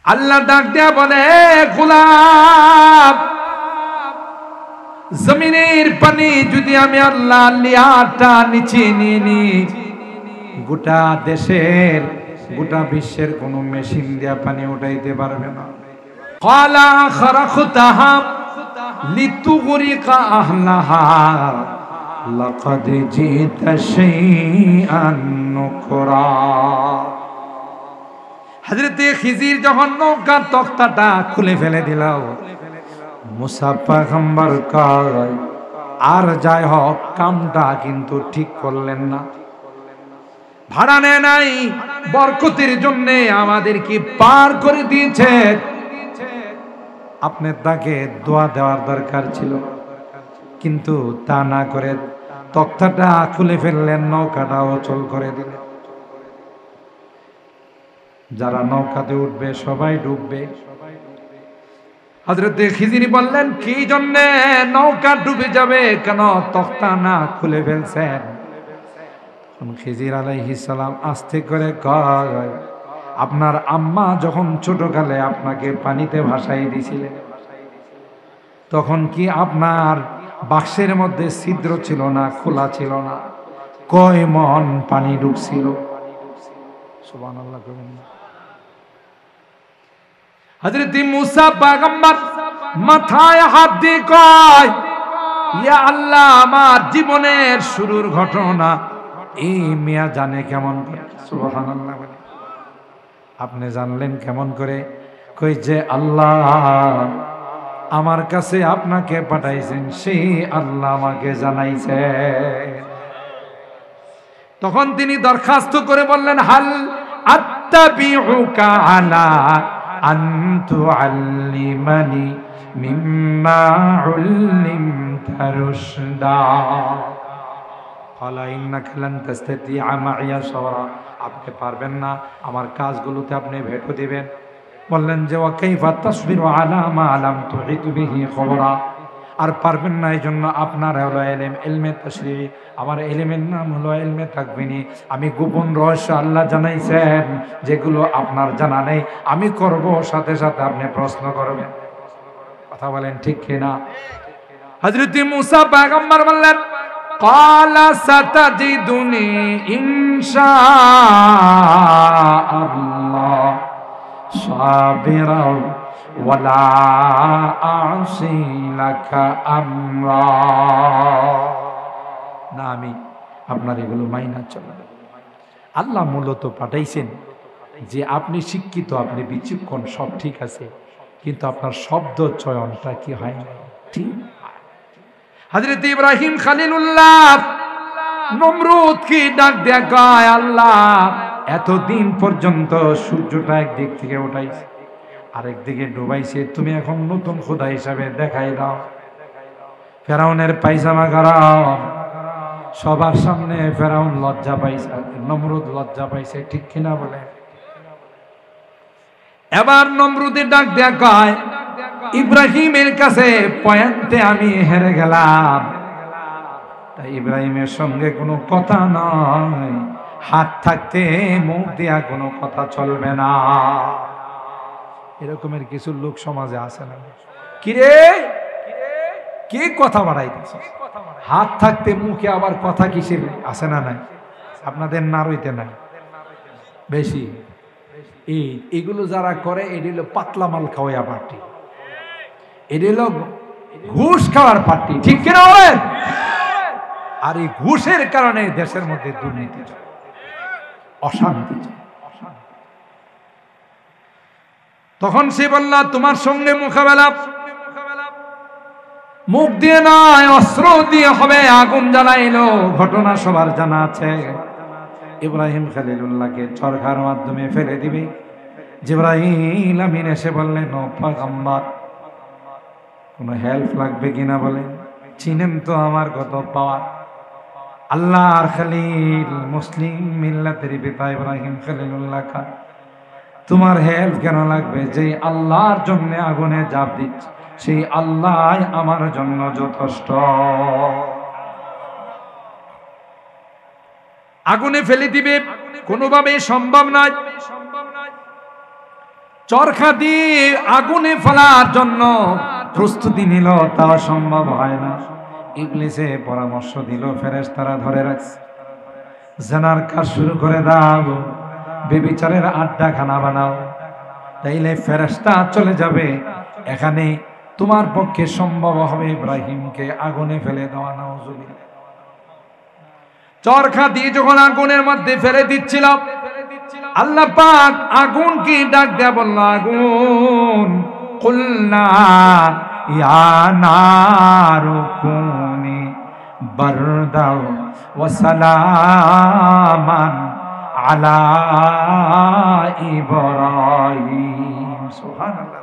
আল্লাহ ডাক দিয়া বলে, গোলাম, জমিনের পানি যদি আমি আল্লাহ লিয়াটা নিচে নিয়ে নি, গোটা দেশের গোটা বিশ্বের কোন মেশিন দিয়া পানি উঠাইতে পারবে না। ক্বালা খারাখতাহা লিতুগরিকা আহলাহা লাকাদ জিতা শাইআন নুকরা। হযরত খিজির যখন নৌকার তক্তাটা খুলে ফেলে দিল, মুসা পয়গম্বর কয়, আর যাই হোক কামটা কিন্তু ঠিক করলেন না। ভাড়া নেয় নাই, বরকতের জন্য আমাদেরকে পার করে দিয়েছে। আপনার তাকে দোয়া দেওয়ার দরকার ছিল, কিন্তু তা না করে তক্তাটা খুলে ফেললেন, নৌকাটা অচল করে দিলেন। যারা নৌকাতে উঠবে সবাই ডুববে। হযরত খিজির বললেন, কি জন্য নৌকা ডুবে যাবে, কেন তক্তা না খুলে ফেলছেন? খিজির আলাইহিস সালাম আস্তে করে কয়, আপনার আম্মা যখন ছোটকালে আপনাকে পানিতে ভাসাই দিয়েছিলেন, তখন কি আপনার বাক্সের মধ্যে ছিদ্র ছিল না, খোলা ছিল না? কয় মন পানি ঢুকছিল? সুবহানাল্লাহ কইবেন না। হযরত মুসা পয়গম্বর মাথায় হাত দিয়ে কয়, ইয়া আল্লাহ, আমার জীবনের শুরুর ঘটনা এই মিয়া জানে কেমন করে? সুবহানাল্লাহ। আপনি জানলেন কেমন করে? কই যে আল্লাহ আমার কাছে আপনাকে পাঠাইছেন, সেই আল্লাহ আমাকে জানাইছে। তখন তিনি দরখাস্ত করে বললেন, হাল আত্তাবিউকা আলা আন তুআল্লিমানি মিম্মা উল্লিমতা রুশদা। আপনি পারবেন না, আমার কাজগুলোতে আপনি ভেটো দিবেন। বললেন যে ওয়াকাইফা তাসবিরু আলা মা লাম তুহিত বিহি খবরা। আর পারবেন না, এই জন্য আপনার হলো ইলম, ইলমে তাশরীঈ। আমার ইলমের নাম হলো ইলমে তাকবিনী। আমি গোপন রহস্য আল্লাহ জানাইছেন, যেগুলো আপনার জানা নেই আমি করব, সাথে সাথে আপনি প্রশ্ন করবেন। কথা বলেন ঠিক কিনা? হযরত মুসা পয়গম্বর বললেন, ক্বালা সাতাজিদুনি ইনশাআল্লাহ সাবিরা ওয়ালা আ'সি লাকা আমরা। না, আমি আপনার এগুলো মাইনা চলবে। আল্লাহ মূলত পাঠাইছেন যে আপনি শিক্ষিত, আপনি বিচক্ষণ, সব ঠিক আছে, কিন্তু আপনার শব্দ চয়নটা কি হয় না ঠিক। হযরত ইব্রাহিম খলিলুল্লাহ নমরুদ কি ডাক দেয়া কয়, আল্লাহ এতদিন পর্যন্ত সূর্যটা একদিক থেকে উঠাইছে, আরেক দিকে ডুবাইছে, তুমি এখন নতুন খোদা হিসাবে দেখাই দাও। ফেরাউনের পায়জামা গরম, সবার সামনে ফেরাউন লজ্জা পাইছে, নমরুদ লজ্জা পাইছে, ঠিক কিনা বলে? এবার নমরুদের ডাক দেয়া কয়, ইব্রাহিমের কাছে পয়েন্টে আমি হেরে গেলাম, তাই ইব্রাহিমের সঙ্গে কোনো কথা নয়, হাত থাকতে মুখ দেয়া কোনো কথা চলবে না। এরকমের কিছু লোক সমাজে আছে না? কিরে কে কথা বাড়াইতেছে? হাত থাকতে মুখে আবার কথা কিসের আছে না? নাই আপনাদের নারইতে নাই বেশি। এইগুলো যারা করে, এটি হলো পাতলা মাল খাওয়া পার্টি, এটি হলো ঘুষ খাওয়ার পার্টি, ঠিক কিনা বলেন? আর এই ঘুষের কারণে দেশের মধ্যে দুর্নীতি, অশান্তি। তখন সে বলল, তোমার সঙ্গে মোকাবেলা মুখ দিয়ে নয়, অস্ত্র দিয়ে হবে। আগুন জ্বালাইলো, ঘটনা সবার জানা আছে। ইব্রাহিম খলিলুল্লাহকে চরকার মাধ্যমে ফেলে দিবে। জিবরাইল আমিন এসে বললেন, ও পয়গম্বর, কোনো হেল্প লাগবে কিনা বলে? চিনেন তো আমার কত পাওয়ার। আল্লাহর খলিল, মুসলিম মিল্লাতের পিতা ইব্রাহিম খলিলুল্লাহ খান, তোমার হেল্প কেন লাগবে? যে আল্লাহর জন্য আগুনে ঝাঁপ দিচ্ছে, সেই আল্লাহ আমার জন্য যথেষ্ট। আগুনে ফেলে দিবে কোনোভাবে সম্ভব নয়। চরখা দিয়ে আগুনে ফেলার জন্য প্রস্তুতি নিল, তা সম্ভব হয় না। ইবলিসে পরামর্শ দিল, ফেরেশতারা ধরে রাখছে, জানার কাজ শুরু করে দাও, বেবিচারের আড্ডাখানা বানাও, তাইলে ফেরেশতা চলে যাবে। এখানে তোমার পক্ষে সম্ভব হবে ইব্রাহিমকে আগুনে ফেলে দেওয়া। নাউজুবিল্লাহ। চরখা দিয়ে যখন আগুনের মধ্যে ফেলে দিচ্ছিল, আল্লাহ পাক আগুনকে ডাক দেয়া বলল, আগুন, কুলনা ইয়া নারু কুনি বারদাও ওয়া সালামান আলা ইব্রাহিম। সুবহানাল্লাহ।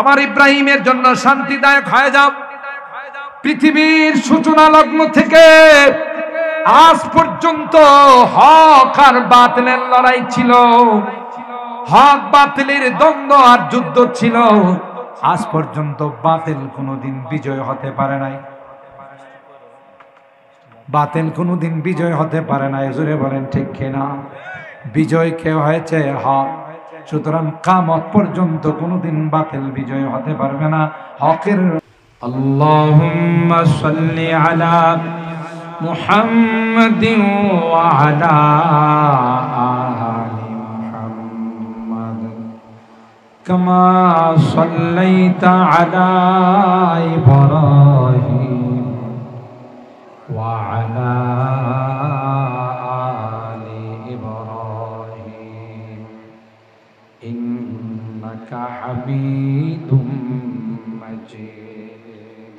আমার ইব্রাহিমের জন্য শান্তিদায়ক হয়ে যাও। পৃথিবীর সূচনা লগ্ন থেকে আজ পর্যন্ত হক আর বাতিলের লড়াই ছিল, হক বাতিলের দ্বন্দ্ব আর যুদ্ধ ছিল। আজ পর্যন্ত বাতিল কোনোদিন বিজয় হতে পারে নাই, বাতিল কোনোদিন বিজয় হতে পারে নাই। জোরে বলেন ঠিক কিনা? বিজয় কে হয়েছে? হক। সুতরাং কিয়ামত পর্যন্ত কোনোদিন বাতিল বিজয় হতে পারবে না। হকের আল্লাহুম্মা সাল্লি আলা মুহাম্মাদিন ওয়া আলা আলি মুহাম্মাদ কামা সাল্লাইতা আলা ইব্রাহিম ওয়া আলা আলি ইব্রাহিম ইন্নাকা হামিদুম মাজিদ।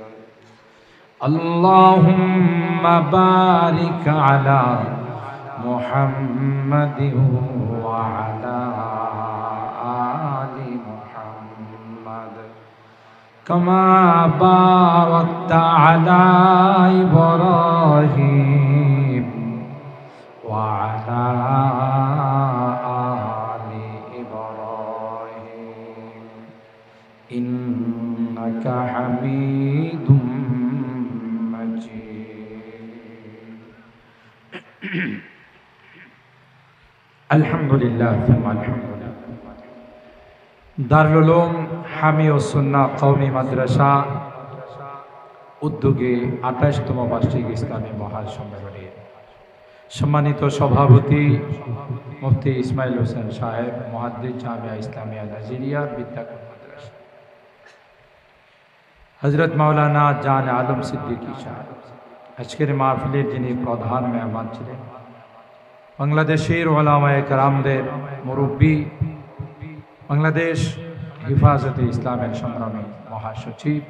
আল্লাহুম্মা বারিক আলা মুহাম্মাদিন ওয়া আলা আলি মুহাম্মাদ কামা বারাকতা আলা ইব্রাহিম ওয়া আলা আলি ইব্রাহিম ইন্নাকা হামিদুম আলহামদুলিল্লাহ। দারুল উলুম হামিয় সুন্নাহ কওমি মাদ্রাসা উদ্যোগে ২৮তম বার্ষিক ইসলামী মহাসম্মেলনের সম্মানিত সভাপতি মুফতি ইসমাইল হোসেন সাহেব, মুহাদ্দিস জামিয়া ইসলামিয়া নাজিরিয়া বিদ্যাকুল মাদ্রাসা, হযরত মাওলানা জান আলম সিদ্দিকী সাহেব, আজকের মাহফিলের যিনি প্রধান মেহমান ছিলেন, বাংলাদেশের উলামায়ে কেরামদের মুরব্বী, বাংলাদেশ হিফাজতে ইসলামের সংগ্রামী মহাসচিব,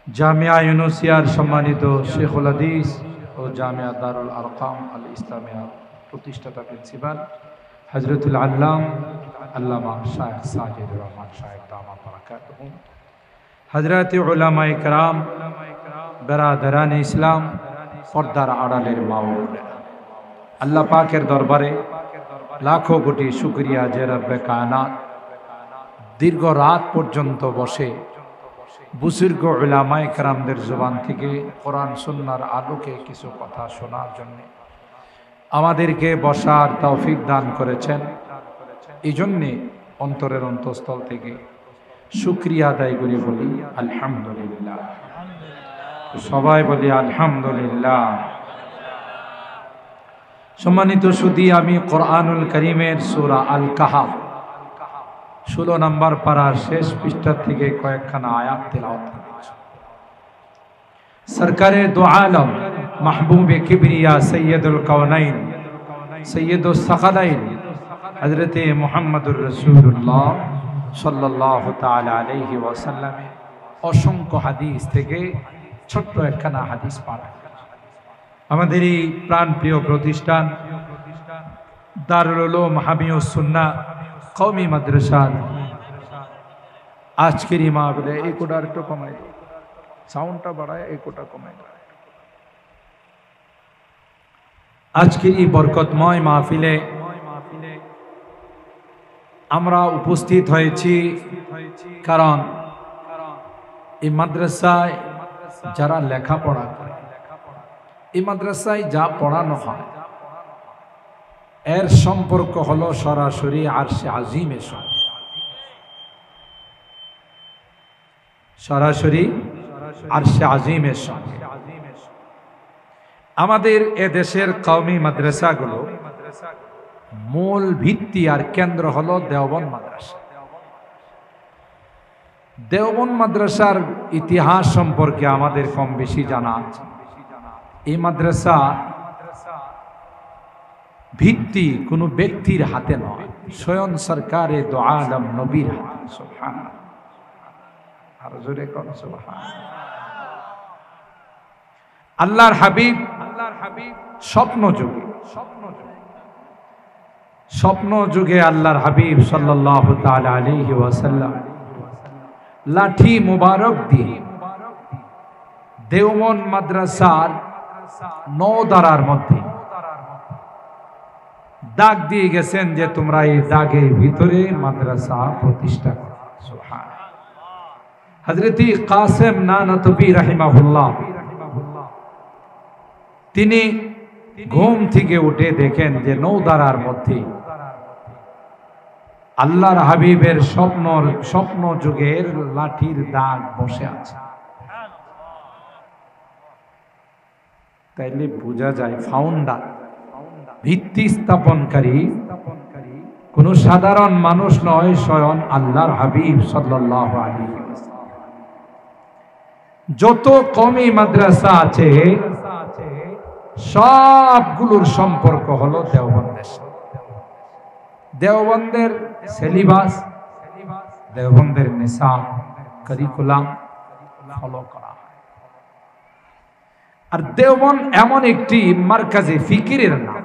জামিয়া ইউনুসিয়ার সম্মানিত শেখুল হাদিস ও জামিয়া দারুল আরকাম আল ইসলামিয়া প্রতিষ্ঠাতা প্রিন্সিপাল হযরতুল আল্লাম আল্লামা শাইখ সাজিদুর রহমান সাহেব দামাত বারাকাতুহু, হযরত উলামায়ে কেরাম, বেরাদারান ইসলাম, পর্দার আড়ালের মা ও বোনেরা, আল্লাহ পাকের দরবারে লাখো কোটি শুকরিয়া যে রব্বে কায়নাত দীর্ঘ রাত পর্যন্ত বসে বুজুর্গ উলামায়ে কেরামদের জবান থেকে কোরআন সুন্নাহর আলোকে কিছু কথা শোনার জন্য আমাদেরকে বসার তৌফিক দান করেছেন। এই জন্যে অন্তরের অন্তঃস্থল থেকে শুকরিয়া আদায় করে বলি আলহামদুলিল্লাহ। সবাই বলি আলহামদুলিল্লাহ। সম্মানিত সুধী, আমি কোরআনুল কারীমের সূরা আল কাহাফ 16 নম্বর পারার শেষ পৃষ্ঠা থেকে কয়েকখানা আয়াত তেলাওয়াত করেছি। সরকারে দু আলম মাহবুবে কিবরিয়া সৈয়দুল কাউনাইন সৈয়দুস সাকালাইন হযরতে মুহাম্মদুর রাসূলুল্লাহ সাল্লাল্লাহু তাআলা আলাইহি ওয়াসাল্লামের অসংখ্য হাদিস থেকে ছোট্ট একখানা হাদিস পাঠ। আমাদের এই প্রাণপ্রিয় প্রতিষ্ঠান দারুল উলুম হামিয়ুস সুন্নাহ কওমি মাদ্রাসার আজকের এই মাহফিলে এই কোটা একটু কমাই, সাউন্ডটা বাড়ায়, এই কোটা কমাই। আজকের এই বরকতময় মাহফিলে আমরা উপস্থিত হয়েছি কারণ এই মাদ্রাসায় যারা লেখাপড়া করে, এই মাদ্রাসায় যা পড়ানো হয় এর সম্পর্ক হলো সরাসরি আরশে আজিমের সঙ্গে। সরাসরি আরশে আজিমের সঙ্গে। আমাদের এ দেশের কওমি মাদ্রাসাগুলো মূল ভিত্তি আর কেন্দ্র হলো দেওবন্দ মাদ্রাসা। দেওবন্দ মাদ্রাসার ইতিহাস সম্পর্কে আমাদের কম বেশি জানা আছে। এই মাদ্রাসা ভিত্তি কোনো ব্যক্তির হাতে নয়, স্বয়ং সরকারে দো আলম নবীর হাতে। সুবহানাল্লাহ, আর জোরে কোন সুবহানাল্লাহ। আল্লাহর হাবিব স্বপ্ন যুগে আল্লাহর হাবিব সাল্লাল্লাহু তাআলা আলাইহি ওয়াসাল্লাম লাঠি মুবারক দিয়ে দেওবন্দ মাদ্রাসার নওদারার মধ্যে দাগ দিয়ে গেছেন যে তোমরা এই দাগের ভিতরে মাদ্রাসা প্রতিষ্ঠা করো। সুবহানাল্লাহ। হযরত কাসেম নানতবী রাহিমাহুল্লাহ তিনি ঘুম থেকে উঠে দেখেন যে নওদারার মধ্যে আল্লাহর হাবিবের স্বপ্ন যুগের লাঠির দাগ বসে আছে। তাইলে বোঝা যায় ফাউন্ডার, ভিত্তি স্থাপনকারী কোন সাধারণ মানুষ নয়, স্বয়ং আল্লাহর হাবিব সাল্লাল্লাহু আলাইহি ওয়াসাল্লাম। যত কওমি মাদ্রাসা আছে সবগুলোর সম্পর্ক হলো দেওবন্দের সাথে। দেওবন্দের সিলেবাস, দেওবন্দের নিসাব, কারিকুলাম ফলো করা হয়। আর দেওবন্দ এমন একটি মারকাজে ফিকিরের নাম,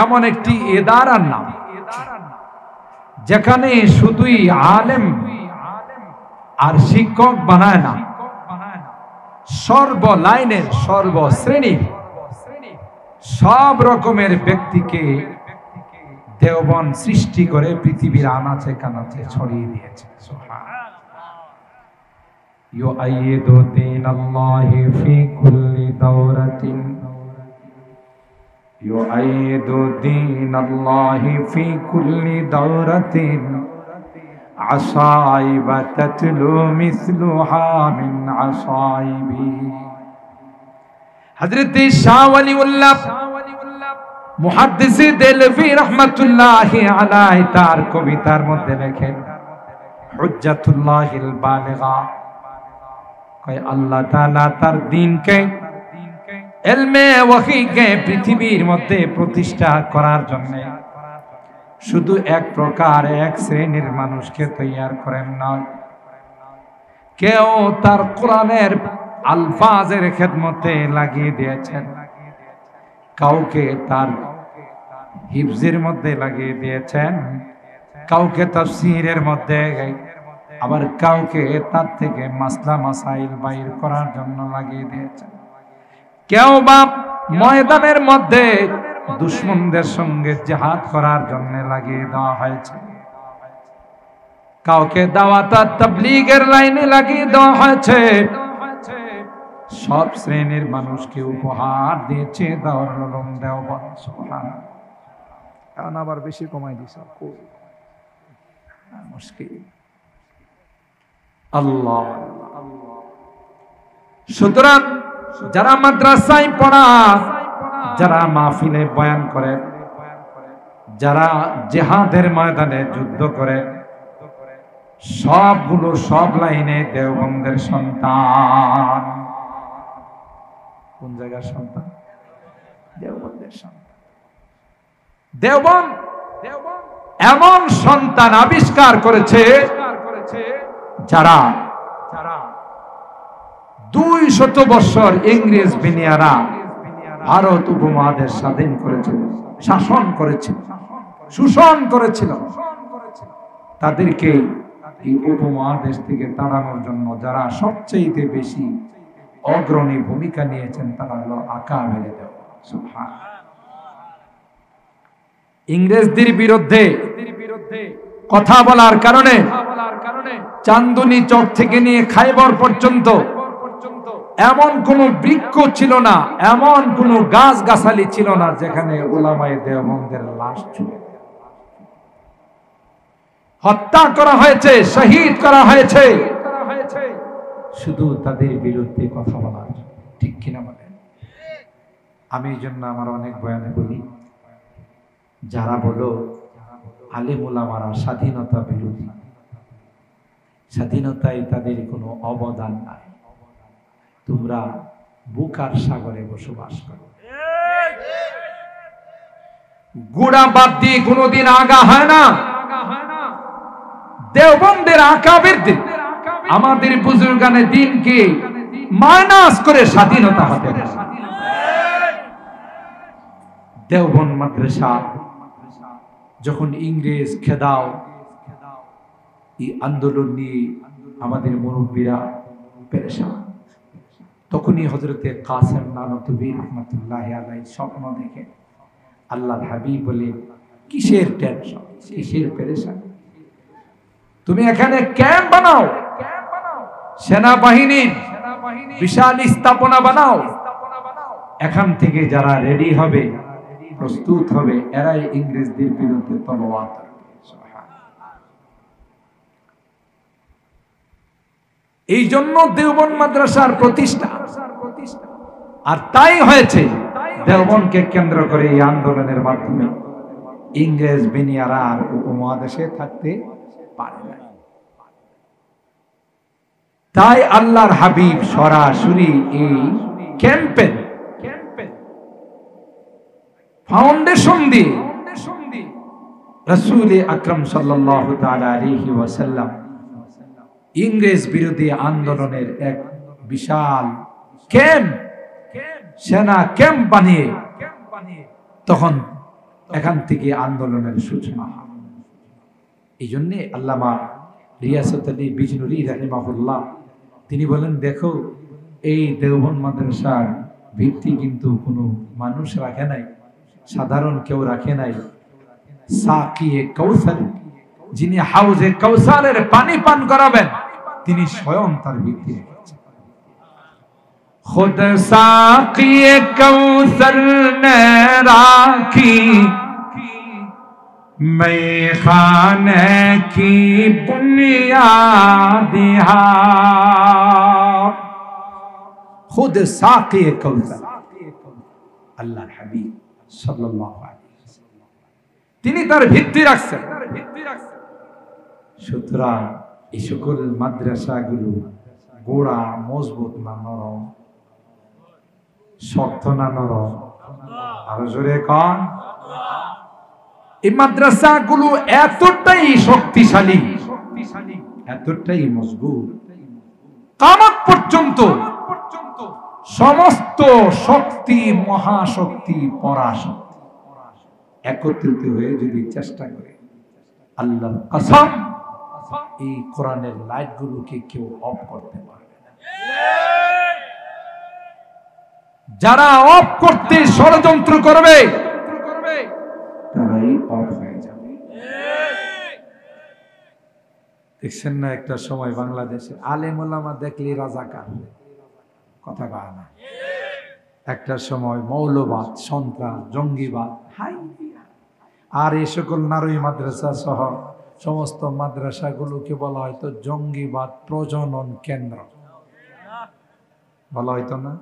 এমন একটি ইদারার নাম যেখানে শুধুই আলেম আর শিক্ষক বানায় না, সর্ব লাইনের সর্বশ্রেণীর সব রকমের ব্যক্তিকে দেওবন্দ সৃষ্টি করে পৃথিবীর আনাচে কানাচে ছড়িয়ে দিয়েছে। ইউআইয়িদু দীনাল্লাহি ফি কুল্লি দাওরাতিন, ইউআইয়িদু দীনাল্লাহি ফি কুল্লি দাওরাতিন আসাইবা তাতলু মিসলুহা মিন আসাইবি। হযরত শাহ ওয়ালিউল্লাহ মুহাদ্দিসে দেলভি রাহমাতুল্লাহি আলাইহি তার কবিতার মধ্যে লেখেন হুজ্জাতুল্লাহিল বালিগা, কয় আল্লাহ তাআলা তার দ্বীনকে, ইলমে ওয়াহীকে পৃথিবীর মধ্যে প্রতিষ্ঠা করার জন্য শুধু এক প্রকার এক শ্রেণীর মানুষকে তৈয়ার করেন নয়, কেউ তার কোরআনের আলফাজের খেদমতে লাগিয়ে দিয়েছেন, কাউকে তার হিফজের মধ্যে লাগিয়ে দিয়েছেন, কাউকে তাফসীরের মধ্যে, আবার কাউকে তার থেকে মাসলা মাসাইল বাইর করার জন্য লাগিয়ে দিয়েছেন, কেউ বা ময়দানের মধ্যে দুশমনদের সঙ্গে জিহাদ করার জন্য লাগিয়ে দেওয়া হয়েছে, কাউকে দাওয়াত আর তাবলীগের লাইনে লাগিয়ে দেওয়া হয়েছে। সব শ্রেণীর মানুষকে উপহার দিয়েছে দারুল উলুম দেওবন্দ। সুবহানাল্লাহ। এখন আবার বেশি কমাই দিছে, মুশকিল। আল্লাহ। সুতরাং যারা মাদ্রাসায় পড়ায়, যারা মাহফিলে বয়ান করে, যারা জিহাদের ময়দানে যুদ্ধ করে, সবগুলো সব লাইনে দেওবন্দের সন্তান। কোন জায়গার সন্তান? দেওবন্দের সন্তান। দেওবন্দ এমন সন্তান আবিষ্কার করেছে যারা 200 বছর ইংরেজ বিনিয়ারা ভারত উপমহাদেশ স্বাধীন করেছিল, শাসন করেছিল, শোষণ করেছিল। তাদেরকে এই উপমহাদেশ থেকে তাড়ানোর জন্য যারা সবচেয়ে বেশি অগ্রণী ভূমিকা নিয়েছেন তারা হলো আকাবেরে দেওবন্দ। সুবহানাল্লাহ। ইংরেজদের বিরুদ্ধে কথা বলার কারণে চান্দনী চক থেকে নিয়ে খাইবর পর্যন্ত এমন কোন বৃক্ষ ছিল না, এমন কোন গাছ গাছালি ছিল না যেখানে উলামায়ে দেওবন্দের লাশ ছিল। হত্যা করা হয়েছে, শহীদ করা হয়েছে শুধু তাদের বিরুদ্ধে কথা বলার জন্য। ঠিক কিনা বলেন? আমি এই জন্য আমার অনেক বয়ানে বলি, যারা বলো আলেম ওলামারা স্বাধীনতা বিরোধী, স্বাধীনতায় তাদের কোনো অবদান নাই, তোমরা বুকার সাগরে বসবাস করো। গোড়া বাদ দিয়ে কোনোদিন আগা হয় না। দেওবন্দের আকাবের দিন আমাদের বুজুর্গানে দিনকে মাইনাস করে স্বাধীনতা হতে না। দেওবন্দ মাদ্রাসা যখন ইংরেজ খেদাও এই আন্দোলন নিয়ে আমাদের মুরব্বীরা পেরেশান, তখনই হযরতে কাসেম নানতুবী রাহমাতুল্লাহ আলাইহি স্বপ্ন দেখে আল্লাহর হাবিব বলে, কিসের টেনশন, কিসের পেরেশান, তুমি এখানে ক্যাম্প বানাও, সেনাবাহিনীর বিশাল স্থাপনা বানাও, এখান থেকে যারা রেডি হবে, প্রস্তুত হবে, এরাই ইংরেজদের বিরুদ্ধে তলোয়ার ধরবে। এই জন্য দেওবন্দ মাদ্রাসার প্রতিষ্ঠা, আর তাই হয়েছে দেওবন্দকে কেন্দ্র করে এই আন্দোলনের মাধ্যমে ইংরেজ বেনিয়ারা আর উপমহাদেশে থাকতে পারে না। তাই আল্লাহর হাবিব সরাসরি এই ক্যাম্পেন ফাউন্ডেশন দিয়ে রাসূল আকরাম সাল্লাল্লাহু তাআলা আলাইহি ওয়াসাল্লাম ইংরেজ বিরোধী আন্দোলনের এক বিশাল ক্যাম্প, সেনা ক্যাম্প বানিয়ে তখন এখান থেকে আন্দোলনের সূচনা হয়। এই জন্য আল্লামা রিয়াসত আলী বিজনুরী রাহিমাহুল্লাহ তিনি বলেন, দেখো এই দেওবন্দ মাদ্রাসার ভিত্তি কিন্তু কোনো মানুষ রাখে নাই, সাধারণ কেউ রাখে নাই, সাকিয়ে কাউসার, যিনি হাউজে কাউসারের পানি পান করাবেন, তিনি স্বয়ং তার ভিত্তি রেখেছেন। खुद साक़िए कौसर ने राखी मैखाने की बुनियाद, खुद साक़िए कौसर আল্লাহর হাবিব সাল্লাল্লাহু আলাইহি ওয়াসাল্লাম তিনি তার ভিত্তি রাখছেন। সুতরাং এই সকল মাদ্রাসাগুলো গোড়া মজবুত না নরম, শক্ত না নরম, আরো জোরে কন। এই মাদ্রাসাগুলো এতটাই শক্তিশালী, এতটাই মজবুত, কিয়ামত পর্যন্ত সমস্ত শক্তি, মহাশক্তি, পরাশক্তি একত্রিত হয়ে যদি চেষ্টা করে, আল্লাহর কসম এই কোরআনের লাইটগুলোকে কেউ অফ করতে পারবে না। যারা অফ করতে ষড়যন্ত্র করবে তারাই অফ হয়ে যাবে। দেখছেন না একটা সময় বাংলাদেশে আলেম ওলামা দেখলে রাজাকার, কথা কয় না। একটা সময় মৌলবাদ, সন্ত্রাস, জঙ্গিবাদ, আর এই সকল নারী মাদ্রাসা সহ সমস্ত মাদ্রাসাগুলোকে বলা হয়তো জঙ্গিবাদ প্রজনন কেন্দ্র বলা হয়তো না।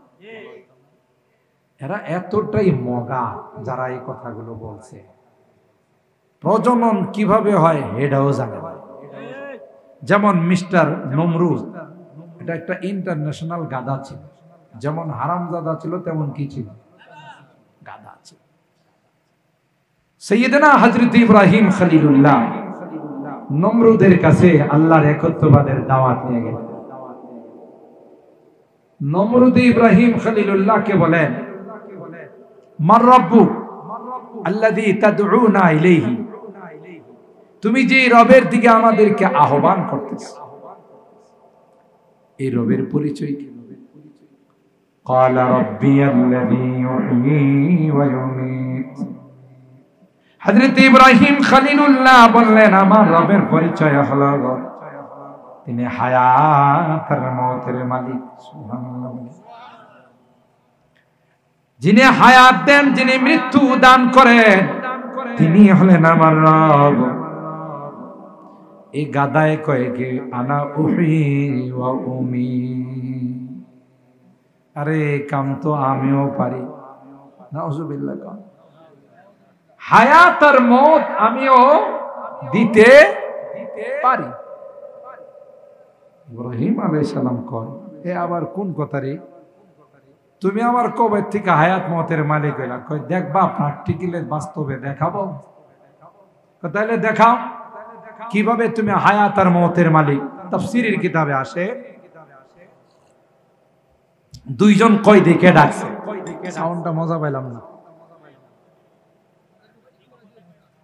এরা এতটাই মগা যারা এই কথাগুলো বলছে, প্রজনন কিভাবে হয় এটাও জানে না। যেমন মিস্টার নমরুদ, এটা একটা ইন্টারন্যাশনাল গাধা ছিল, যেমন হারামজাদা ছিল তেমন কি ছিল, গাধা ছিল। সাইয়েদনা হযরত ইব্রাহিম খলিলুল্লাহ নমরুদের কাছে আল্লাহর একত্ববাদের দাওয়াত নিয়ে গেলেন। নমরুদ ইব্রাহিম খলিলুল্লাহকে বলেন, মার রাব্বুক আল্লাযী তাদউনা ইলাইহি, তুমি যে রবের দিকে আমাদেরকে আহ্বান করতেছ, এই রবের পরিচয় কি? ক্বালা রাব্বিয়াল্লাযী ইউহয়ী ওয়া ইউমীত। হযরত ইব্রাহিম খলিলুল্লাহ বললেন, আমার রবের পরিচয় হলো তিনি হায়াত আর মওতের মালিক। সুবহানাল্লাহ। যিনি হায়াত দেন, যিনি মৃত্যু দান করেন, তিনি হলেন আমার রব। এই গাদায় কয়ে কি আনা উহি ওয়া উমি, আরে কাম তো আমিও পারি। নাউজুবিল্লাহ। কাম হায়াত আর মত আমিও দিতে পারি। ইব্রাহিম আলাইহিস সালাম কয়, এ আবার কোন কথা রে? তুমি আমার কবে থেকে হায়াত মতের মালিক হইলা? কই দেখবা প্র্যাকটিক্যালি বাস্তবে দেখাবো। তাহলে দেখাও কিভাবে তুমি হায়াত আর মতের মালিক। তাফসীরের কিতাবে আসে দুইজন কয়দিকে ডাকছে। সাউন্ডটা মজা পাইলাম না।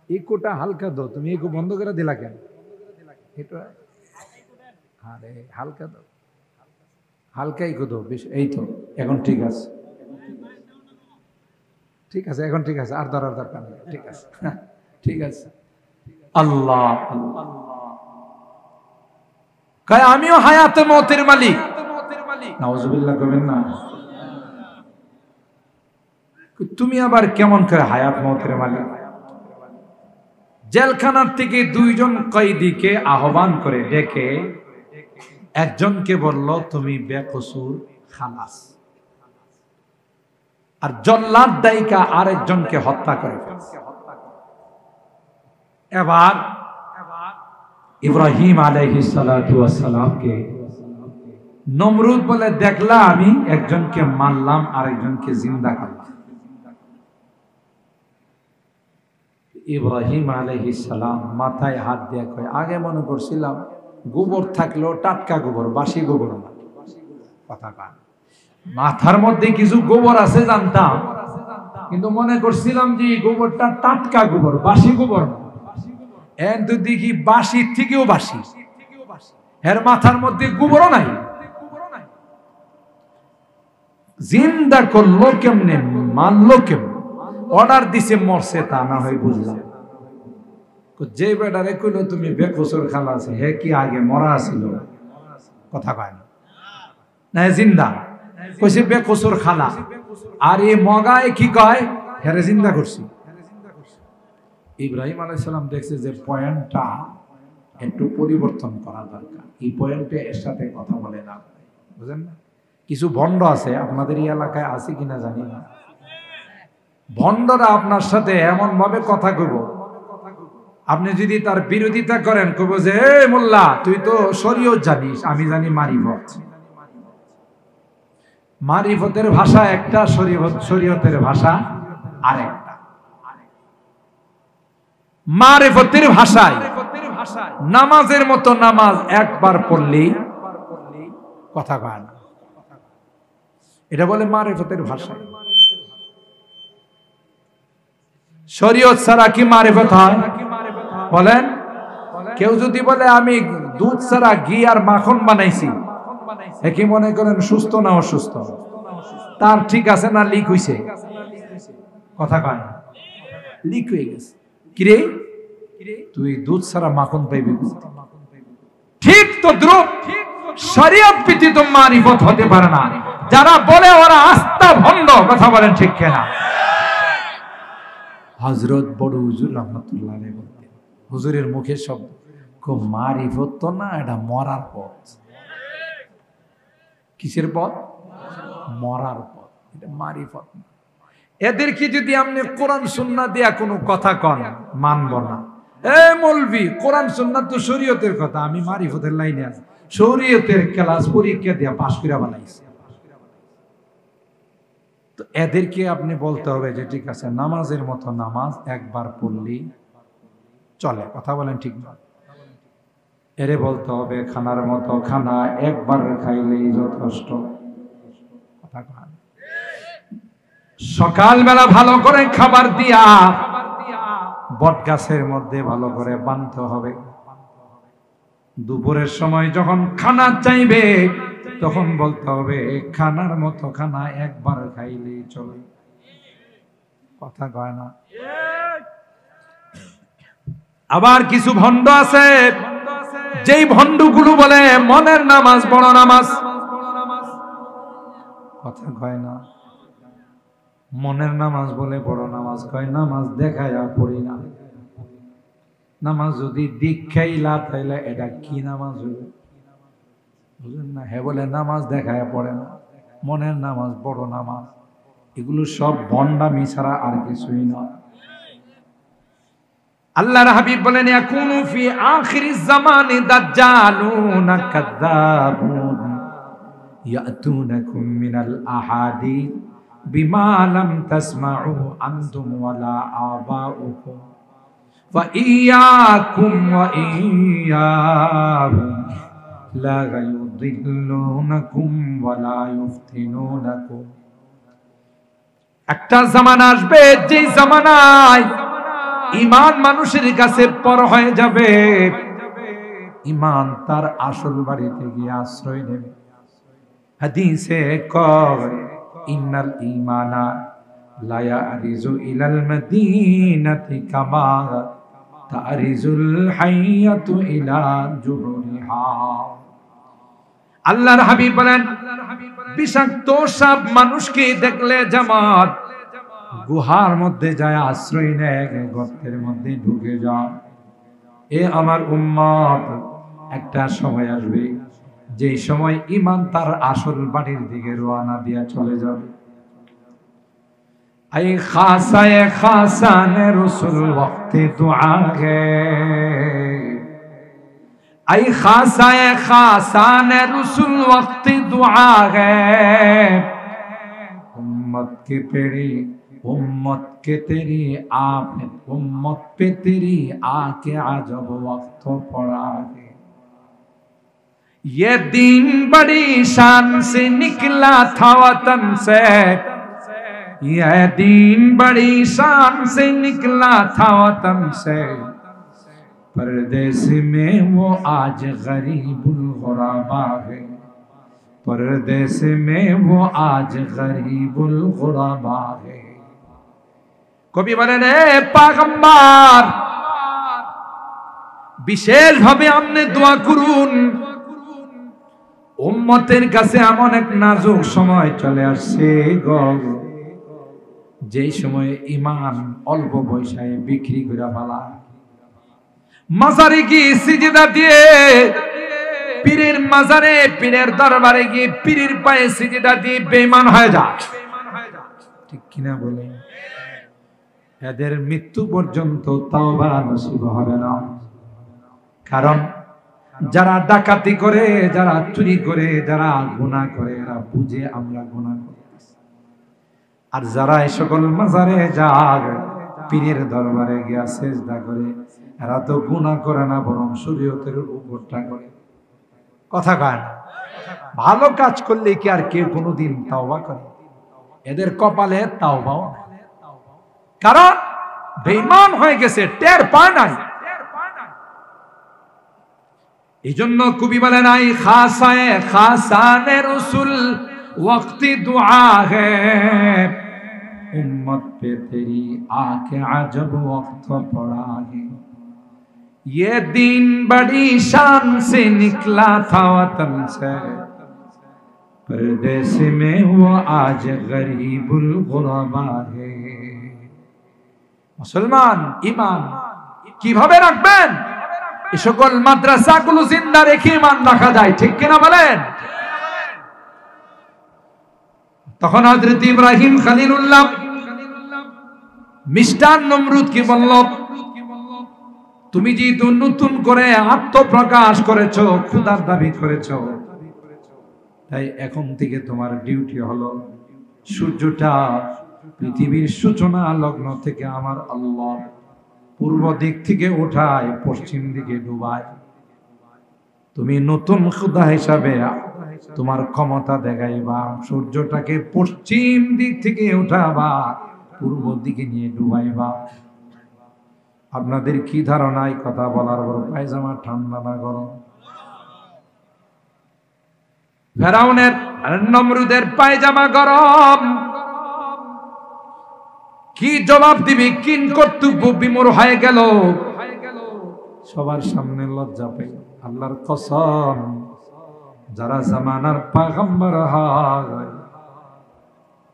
ইকোটা হালকা দাও, তুমি ইকো বন্ধ করে দিলা কেন? এটা আরে হালকা দাও, হালকা ইকো দাও বেশি। এই তো এখন ঠিক আছে, ঠিক আছে, এখন ঠিক আছে। আর দরার দরকার নেই, ঠিক আছে, ঠিক আছে। আল্লাহ আল্লাহ কয় আমিও হায়াত মতের মালিক। নাউজুবিল্লাহ করবেন না। তুমি আবার কেমন করে হায়াত মতের মালিক? জেলখানার থেকে দুইজন কয়েদিকে আহ্বান করে ডেকে একজনকে বলল তুমি বেকসুর খালাস, আর জল্লাদ দায়িকা আরেকজনকে হত্যা করে ফেলছে। এবার ইব্রাহিম আলাইহিস সালাতু ওয়াস সালামকে নমরুদ বলে, দেখলা আমি একজনকে মারলাম আরেকজনকে জিন্দা করলাম। ইব্রাহিম আলাইহিস সালাম মাথায় হাত দিয়ে কয়, আগে মনে করছিলাম গোবর থাকলেও টাটকা গোবর, বাসি গোবর না। কথা কান, মাথার মধ্যে কিছু গোবর আছে জানতাম, কিন্তু মনে করছিলাম যে গোবরটা টাটকা গোবর, বাসি গোবর না। কিন্তু দেখি বাসির থেকেও বাসি, এর মাথার মধ্যে গোবরও নাই। জিন্দা করলো কেমনে, মানলো কেমনে? অর্ডার দিছে মরছে তা না হয় বুঝলাম। যে বেটারে কইলো তুমি বেকসুর খালাস, হে কি আগে মরা ছিল? কথা কয় না, জিন্দা কইছে বেকসুর খালা। আর এই মগায় কি কয়, হেরে জিন্দা করছি। ইব্রাহিম আলাইহিস সালাম দেখছে যে পয়েন্টটা একটু পরিবর্তন করা দরকার, এই পয়েন্টে এর সাথে কথা বলে না, বুঝেন না? কিছু ভণ্ড আছে, আপনাদের এই এলাকায় আছে কিনা জানি না। ভণ্ডরা আপনার সাথে এমন ভাবে কথা কইব, আপনি যদি তার বিরোধিতা করেন কইব যে এ মোল্লা তুই তো শরীয়ত জানিস, আমি জানি মারিফত। মারিফতের ভাষা একটা, শরীয়তের ভাষা আরেকটা। মারিফতের ভাষায় নামাজের মতো নামাজ একবার পড়লেই কথা কয় না, এটা বলে মারিফতের ভাষা। শরীয়ত ছাড়া কি মারিফত হয়? বলেন। কেউ যদি বলে আমি দুধ ছাড়া ঘি আর মাখন বানাইছি, কি মনে করেন সুস্থ না অসুস্থ? তার ঠিক আছে না লিক হইছে? কথা কয় না, লিক হয়ে গেছে। কিরে তুই দুধ ছাড়া মাখন পাইবি? ঠিক তো দ্রুপ শরীয়ত ব্যতীত মারিফত হতে পারে না। যারা বলে ওরা আস্থা ভণ্ড। কথা বলেন ঠিক কিনা? হযরত বড় হুজুর রাহমাতুল্লাহ আলাইহি বলতেন, হুজুরের মুখের শব্দ, খুব মারিফত তো না, এটা মরার পথ। কিসের পথ? মরার পথ, এটা মারিফত না। এদেরকে যদি আপনি কোরআন সুন্নাহ দিয়া কোনো কথা কন, মানব না। এ মৌলভী, কোরআন সুন্নাহ তো শরীয়তের কথা, আমি মারিফতের লাইনে আছি। শরীয়তের ক্লাস পরীক্ষা দিয়া পাশ করে বানাইছি। তো এদেরকে আপনি বলতে হবে যে ঠিক আছে, নামাজের মতো নামাজ একবার পড়লেই চলে। কথা বলেন ঠিক না? এরে বলতে হবে খানার মতো খানা একবার খাইলেই যথেষ্ট। কথা কন। সকালবেলা ভালো করে খাবার দিয়া বট গাছের মধ্যে ভালো করে বাঁধতে হবে। দুপুরের সময় যখন খানা চাইবে তখন বলতে হবে খানার মতো খানা একবার খাইলেই চলে। কথা কয় না? আবার কিছু ভণ্ড আছে, যেই ভণ্ডগুলো বলে মনের নামাজ বড় নামাজ। কথা কয় না? মনের নামাজ বলে বড় নামাজ, কয় নামাজ দেখায়া পড়ি না। নামাজ যদি দীক্ষাইলা তাইলে এটা কি নামাজ হবে? বুঝলেন না? হ্যাঁ বলে নামাজ দেখায় পড়ে না, মনের নামাজ বড় নামাজ। এগুলো সব ভণ্ডামি ছাড়া আর কিছুই না। আল্লাহর হাবিব বলেন, ইয়াকুনু ফি আখিরিজ জামানি দাজ্জালুন কাযাবুন ইয়াতুনাকুম মিনাল আহাদিস বিমা লাম তাসমাউ আনতুম ওয়ালা আবাউকুম ওয়া ইয়্যাকুম ওয়া ইয়্যাহুম লা ইউদিল্লুনাকুম ওয়ালা ইফতিনুনাকুম। একটা জামানা আসবে যে জামানায় ঈমান মানুষের কাছে পর হয়ে যাবে, ঈমান তার আসল বাড়িতে গিয়ে আশ্রয় নেবে। হাদিসে কয় ইন্নাল ঈমানা লা ইয়ারিজু ইলাল মাদিনাতি কামা তারিজুল হাইয়াতু ইলা জুহুরিহা। আল্লাহর হাবিব বলেন, বিষাক্ত সাপ মানুষকে দেখলে যেমন গুহার মধ্যে যায় আশ্রয় নেয়, গর্তের মধ্যে ঢুকে যায়, এ আমার উম্মত একটা সময় আসবে যে সময় ঈমান তার আসল বাড়ির দিকে রওনা দিয়া চলে যাবে। আই খাসায়ে খাসানে রাসূল ওয়াক্তে দুআ গে, আই খাসায়ে খাসানে রাসূল ওয়াক্তে দুআ গে। उम्मत के पेड़ी उम्मत के तेरी आप उम्मत पे तेरी आके अजब वक्त पड़ा है। ये दिन बड़ी शान से निकला था वतन से, ये दिन बड़ी शान से निकला था वतन से, परदेस में वो आज गरीबुल गुराबा है, परदेस में वो आज गरीबुल गुराबा है। কবি বলেন, এ পয়গম্বর বিশেষ ভাবে আপনি দোয়া করুন, উম্মতের কাছে এমন এক নাজুক সময় চলে আসছে গো, যেই সময়ে ঈমান অল্প পয়সায় বিক্রি করে ফেলা, মাজারে গিয়ে সিজদা দিয়ে পীরের মাজারে পীরের দরবারে গিয়ে পীরের পায়ে সিজদা দিয়ে বেঈমান হয়ে যায়। ঠিক কিনা বলেন? এদের মৃত্যু পর্যন্ত তাওবা নসিব হবে না। কারণ যারা ডাকাতি করে, যারা চুরি করে, যারা গুনাহ করে, এরা বুঝে আমরা গুনাহ করতেছি। আর যারা এই সকল মাজারে যায়, পীরের দরবারে গিয়ে সিজদা করে, এরা তো গুনাহ করে না, বরং শরীয়তের উপরটা করে। কথা কয় না? ভালো কাজ করলে কি আর কেউ কোনোদিন তাওবা করে? এদের কপালে তাওবাও নাই, কারণ বেঈমান হয়ে গেছে, টের পায় নাই। এই জন্য কবি বলেন, আই খাসায়ে খাসানে রাসূল ওয়াক্তি দুআ হে, উম্মত पे तेरी आके अजब वक्त पड़ा है, ये दिन बड़ी शान से निकला था वतन से, परदेस में वो आज गरीबुल गुरबा है। মুসলমান ঈমান কিভাবে রাখবেন? এই সকল মাদ্রাসাগুলো জিন্দা রেখে ঈমান রাখা যায়, ঠিক কিনা বলেন? তখন হযরত ইব্রাহিম খলিলুল্লাহ মিস্টার নমরুদ কি বলল, তুমি যেহেতু নতুন করে আত্মপ্রকাশ করেছো, খোদার দাবি করেছো, তাই এখন থেকে তোমার ডিউটি হলো সূর্যটা পৃথিবীর সূচনা লগ্ন থেকে আমার আল্লাহ পূর্ব দিক থেকে ওঠায় পশ্চিম দিকে ডুবায়। তুমি নতুন খোদা হিসাবে তোমার ক্ষমতা দেখাইবা, সূর্যটাকে পশ্চিম দিক থেকে উঠাবা, পূর্ব দিকে নিয়ে ডুবাইবা। আপনাদের কি ধারণা এই কথা বলার পর পায়জামা ঠান্ডা না গরম? ফেরাউনের আর নমরুদের পায়জামা গরম। কি জবাব দিবি? কিন কর্তব্য বিমূঢ় হয়ে গেল, সবার সামনে লজ্জা পেল। আল্লাহর কসম, যারা জামানার পয়গম্বর হয়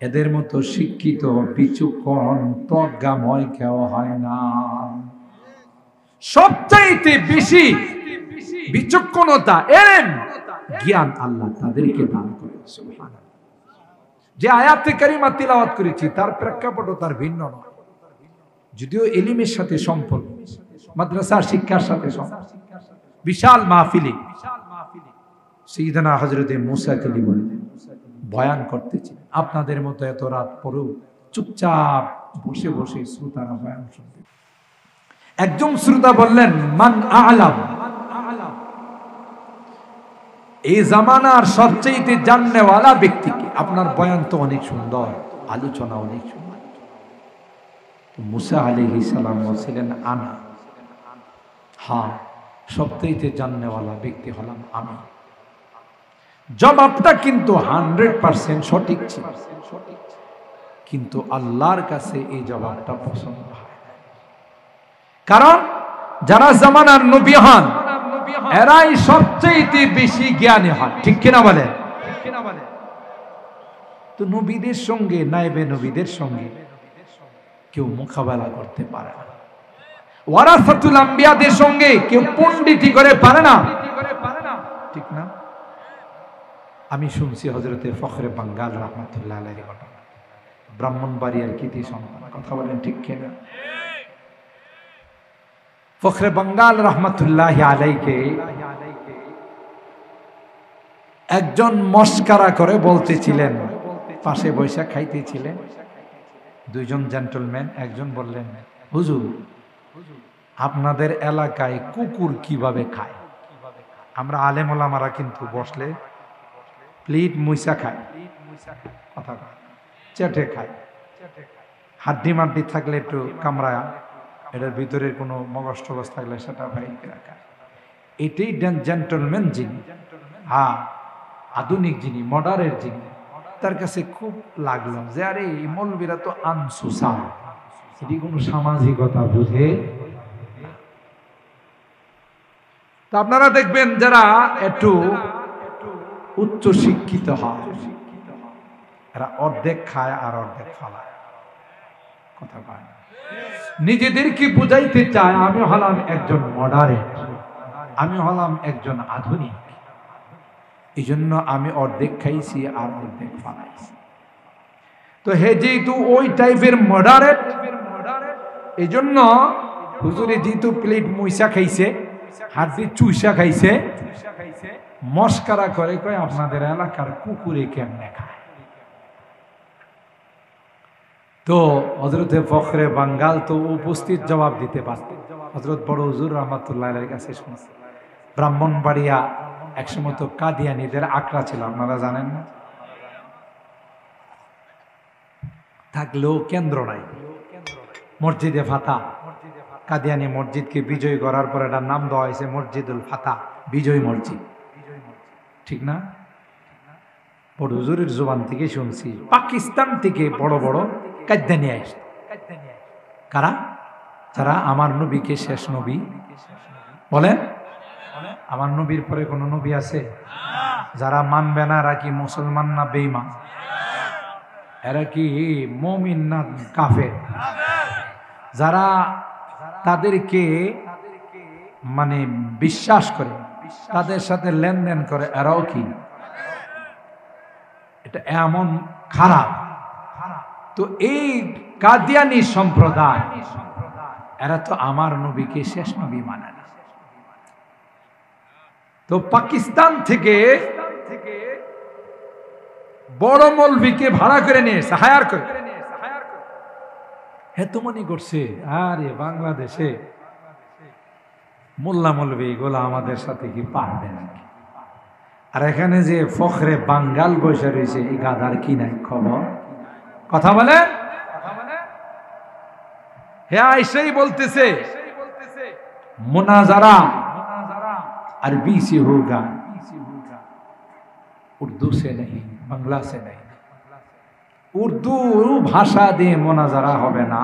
এদের মতো শিক্ষিত বিচক্ষণ প্রজ্ঞাময় কেউ হয় না। সবচাইতে বেশি বিচক্ষণতা এলেন জ্ঞান আল্লাহ তাদেরকে দান করে। সুবহানাল্লাহ। যে আয়াতে কারিমা তিলাওয়াত করেছি তার প্রেক্ষাপটও তার ভিন্ন নয়, যদিও এলিমের সাথে সম্পর্ক, মাদ্রাসার শিক্ষার সাথে সম্পর্ক। বিশাল মাহফিলে সাইয়েদনা হযরতে মুসা কালিমুল্লাহ বয়ান করতেছি, আপনাদের মতো এত রাত পরেও চুপচাপ বসে বসে শ্রোতারা বয়ান শুনতে। একজন শ্রোতা বললেন, মান আ'লাম, এই জামানার সবচেয়ে জাননেওয়ালা ব্যক্তিকে। আপনার বয়ান তো অনেক সুন্দর, আলোচনা অনেক সুন্দর। মুসা আলাইহিস সালাম বলছিলেন, আনা, হ্যাঁ সবচেয়ে জাননেওয়ালা ব্যক্তি হলাম আমি। জবাবটা কিন্তু 100% সঠিক ছিল, কিন্তু আল্লাহর কাছে এই জবাবটা পছন্দ হয়। কারণ যারা জামানার নবী হন এরাই সবচেয়ে বেশি জ্ঞানী হয়, ঠিক কিনা বলেন? তো নবীদের সঙ্গে, নায়েবে নবীদের সঙ্গে কেউ মোকাবেলা করতে পারে না, ওয়ারাসাতুল আম্বিয়াদের সঙ্গে কেউ পণ্ডিতি করে পারে না, ঠিক না? আমি শুনছি হযরতে ফখরে বাঙ্গাল রাহমাতুল্লাহ আলাইহির ঘটনা, ব্রাহ্মণবাড়িয়ার কৃতি সন্তান, কথা বলেন ঠিক কিনা? ফখরে বাঙ্গাল রাহমাতুল্লাহ আলাইহিকে একজন মস্কারা করে বলতেছিলেন, পাশে বৈশা খাইতেছিলেন দুইজন জেন্টলম্যান। একজন বললেন, হুজুর আপনাদের এলাকায় কুকুর কিভাবে খায়? আমরা আলেম ওলামারা কিন্তু বসলে প্লেট মুইসা খায়, কথা চেটে খায়, হাড্ডি মাড্ডি থাকলে একটু কামড়ায়, এটার ভিতরের কোনো মগজ টগজ থাকলে সেটা বাইরে রাখায়। এটাই জেন্টলম্যান যিনি, হ্যাঁ আধুনিক যিনি, মডার্নের যিনি, তার কাছে খুব লাগলো যে আরে এই মৌলবীরা তো আনসুসা, এটি কোনো সামাজিকতা বুঝে। তো আপনারা দেখবেন যারা একটু উচ্চ শিক্ষিত হয় এরা অর্ধেক খায় আর অর্ধেক ফালায়, কথা কয় না। নিজেদেরকে বুঝাইতে চায় আমি হলাম একজন মডার্ন, আমি হলাম একজন আধুনিক, এই জন্য আমি অর্ধেক খাইছি আর অর্ধেক ফালাইছি। তো হে যেহেতু ওই টাইপের মডার্ন, এই জন্য হুজুরে যেহেতু প্লেট মুইসা খাইছে, হাড্ডি চুইসা খাইছে, মস্কারা করে কয় আপনাদের এলাকার কুকুরে কেমনে খায়। তো হযরতে ফখরে বাঙ্গাল তো উপস্থিত জবাব দিতে পারতেন। হযরত বড় হুজুর রাহমাতুল্লাহ আলাইহির কাছে শুনছি, ব্রাহ্মণবাড়িয়া একসময় তো কাদিয়ানীদের আকড়া ছিল, আপনারা জানেন না? থাকলেও কেন্দ্র নাই, মসজিদে ফাতা। কাদিয়ানী মসজিদকে বিজয় করার পর এটার নাম দেওয়া হয়েছে মসজিদুল ফাতা, বিজয় মসজিদ, ঠিক না? বড় হুজুরের জবান থেকে শুনছি পাকিস্তান থেকে বড় বড় কাদ্যানি আসে। কারা? যারা আমার নবীকে শেষ নবী বলেন। আমার নবীর পরে কোন নবী আছে? যারা মানবে না এরা কি মুসলমান না বেঈমান? এরা কি মুমিন না কাফের? যারা তাদেরকে মানে বিশ্বাস করে, তাদের সাথে লেনদেন করে, এরাও কি? এটা এমন খারাপ। তো এই কাদিয়ানী সম্প্রদায় এরা তো আমার নবীকে শেষ নবী মানে না। তো পাকিস্তান থেকে বড় মৌলভীকে ভাড়া করে নিয়ে এসে, হায়ার করে, হেতু মনে করছে আরে বাংলাদেশে মোল্লা মৌলভী এগুলো আমাদের সাথে কি পারবে নাকি? আর এখানে যে ফখরে বাঙ্গাল বসে রয়েছে, এই গাধার কি নাই খবর? কথা বলে হ্যাঁ, এসেই বলতেছে মুনাজারা अरबी से होगा, उर्दू से नहीं, बांग्ला से नहीं। उर्दू भाषा দিয়ে মুনাজারা হবে না,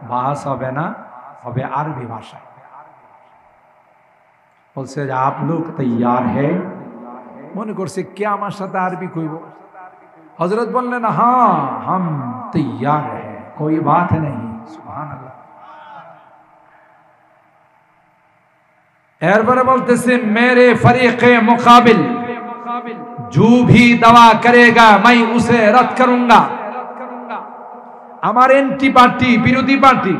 বাহাস হবে না, হবে আরবি ভাষা। বলছে যে आप लोग तैयार है? মনে করছে কে আমার সাথে আরবি কইব। হযরত বললেন হ্যাঁ हम तैयार है, कोई बात नहीं। सुभान अल्लाह। এরপরে বলতেছে মেরে ফরিকে মুকাবিল जो भी दावा करेगा मैं उसे रद्द करूंगा। আমার এন্টি পার্টি, বিরোধী পার্টি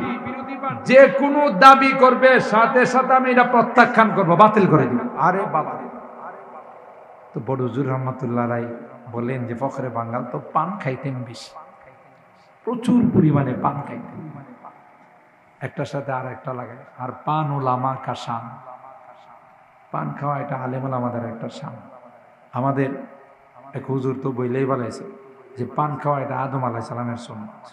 যে কোনো দাবি করবে সাথে সাথে আমি এটা প্রত্যাখ্যান করব, বাতিল করে দিব। আরে বাবা, তো বড় হুজুর রহমাতুল্লাহ আলাইহি বলেন যে ফখরে বাঙ্গাল তো পান খাইতেন বেশি, প্রচুর পরিমাণে পান খাইতেন, একটার সাথে আর একটা লাগে। আর পান ওলামা কা শান, পান খাওয়া এটা আলেম ওলামাদের একটা শান। আমাদের এক হুজুর তো বইলেই বলেছে যে পান খাওয়া এটা আদম আলাইহিস সালামের সুন্নাত।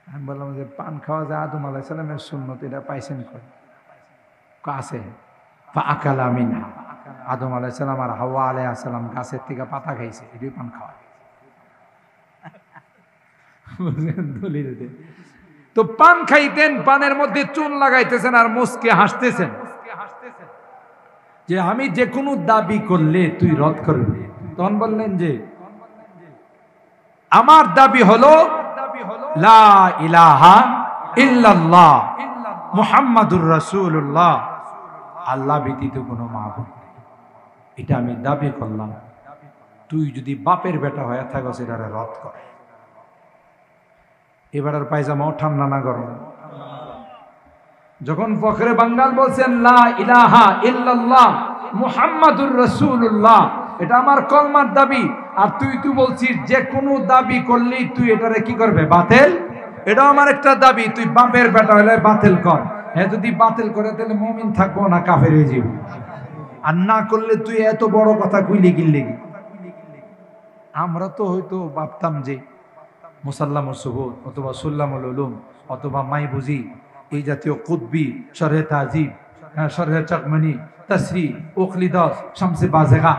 আমি বললাম যে পান খাওয়া যে আদম আলাইহিস সালামের সুন্নাত, এটা পাইছেন কই? আছে ফাআকালা মিনহা, আদম আলাইহিস সালাম আর হাওয়া আলাইহিস সালাম গাছের থেকে পাতা খাইছে, এটাই পান খাওয়া। তো পান খাইতেন, পানের মধ্যে চুন লাগাইতেছেন আর মুস্কে হাসতেছেন যে আমি যে কোনো দাবি করলে তুই রদ করবি। তখন বললেন যে আমার দাবি হলো লা ইলাহা ইল্লাল্লাহ মুহাম্মাদুর রাসূলুল্লাহ, আল্লাহ ব্যতীত কোনো মাবুদ নেই, এটা আমি দাবি করলাম। তুই যদি বাপের বেটা হয়ে থাকো সেটারে রদ কর। এবার আর পায়জামাও ঠান্ডা না গরম। যখন ফখরে বাঙ্গাল বলছেন লা ইলাহা ইল্লাল্লাহ মুহাম্মাদুর রাসূলুল্লাহ, এটা আমার কলমার দাবি, আর তুই বলছিস যে কোনো দাবি করলেই তুই এটারে কি করবে? বাতিল। এটা আমার একটা দাবি, তুই বাপের বেটা হলে বাতিল কর। হ্যাঁ, যদি বাতিল করে তাহলে মুমিন থাকবো না কাফের হয়ে যাবো, আর না করলে তুই এত বড় কথা কইলি গিললি। আমরা তো হয়তো ভাবতাম যে মুসাল্লামুল সুবুত অথবা সুল্লামুল উলুম অথবা মাইবুজি, এই জাতীয় কুতবি, শরহে তাজিব, শরহে চাকমানি, তাসরি, উকলিদাস, শামসে বাজেগা,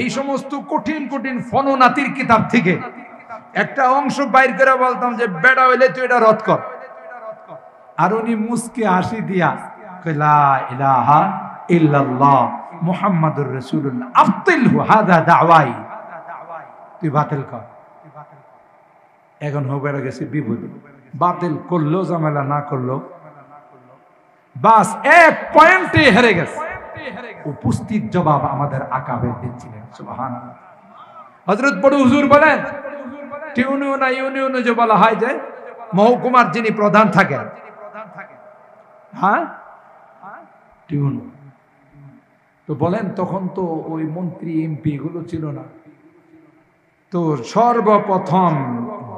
এই সমস্ত কঠিন কঠিন ফননাতির কিতাব থেকে একটা অংশ বাইর করে বলতাম যে বেড়া হইলে তুই এটা রদ কর। আর উনি মুস্কে হাসি দিয়া লা ইলাহা ইল্লাল্লাহ মুহাম্মাদুর রাসূলুল্লাহ আফতিলহু হাদা দাওয়াই, তুই বাতিল কর। এখন হবে গেছে বিপদ, বাতিল করলো ঝামেলা, না করলো বাস এক পয়েন্টে হেরে গেছে। উপস্থিত জবাব আমাদের আকাবের দিচ্ছিলেন। সুবহানাল্লাহ। হযরত বড় হুজুর বলেন ইউনিয়নে যে বলা হয় যে মহকুমার যিনি প্রধান থাকেন, হ্যাঁ টিউনো, তো বলেন তখন তো ওই মন্ত্রী এমপি এগুলো ছিল না, তো সর্বপ্রথম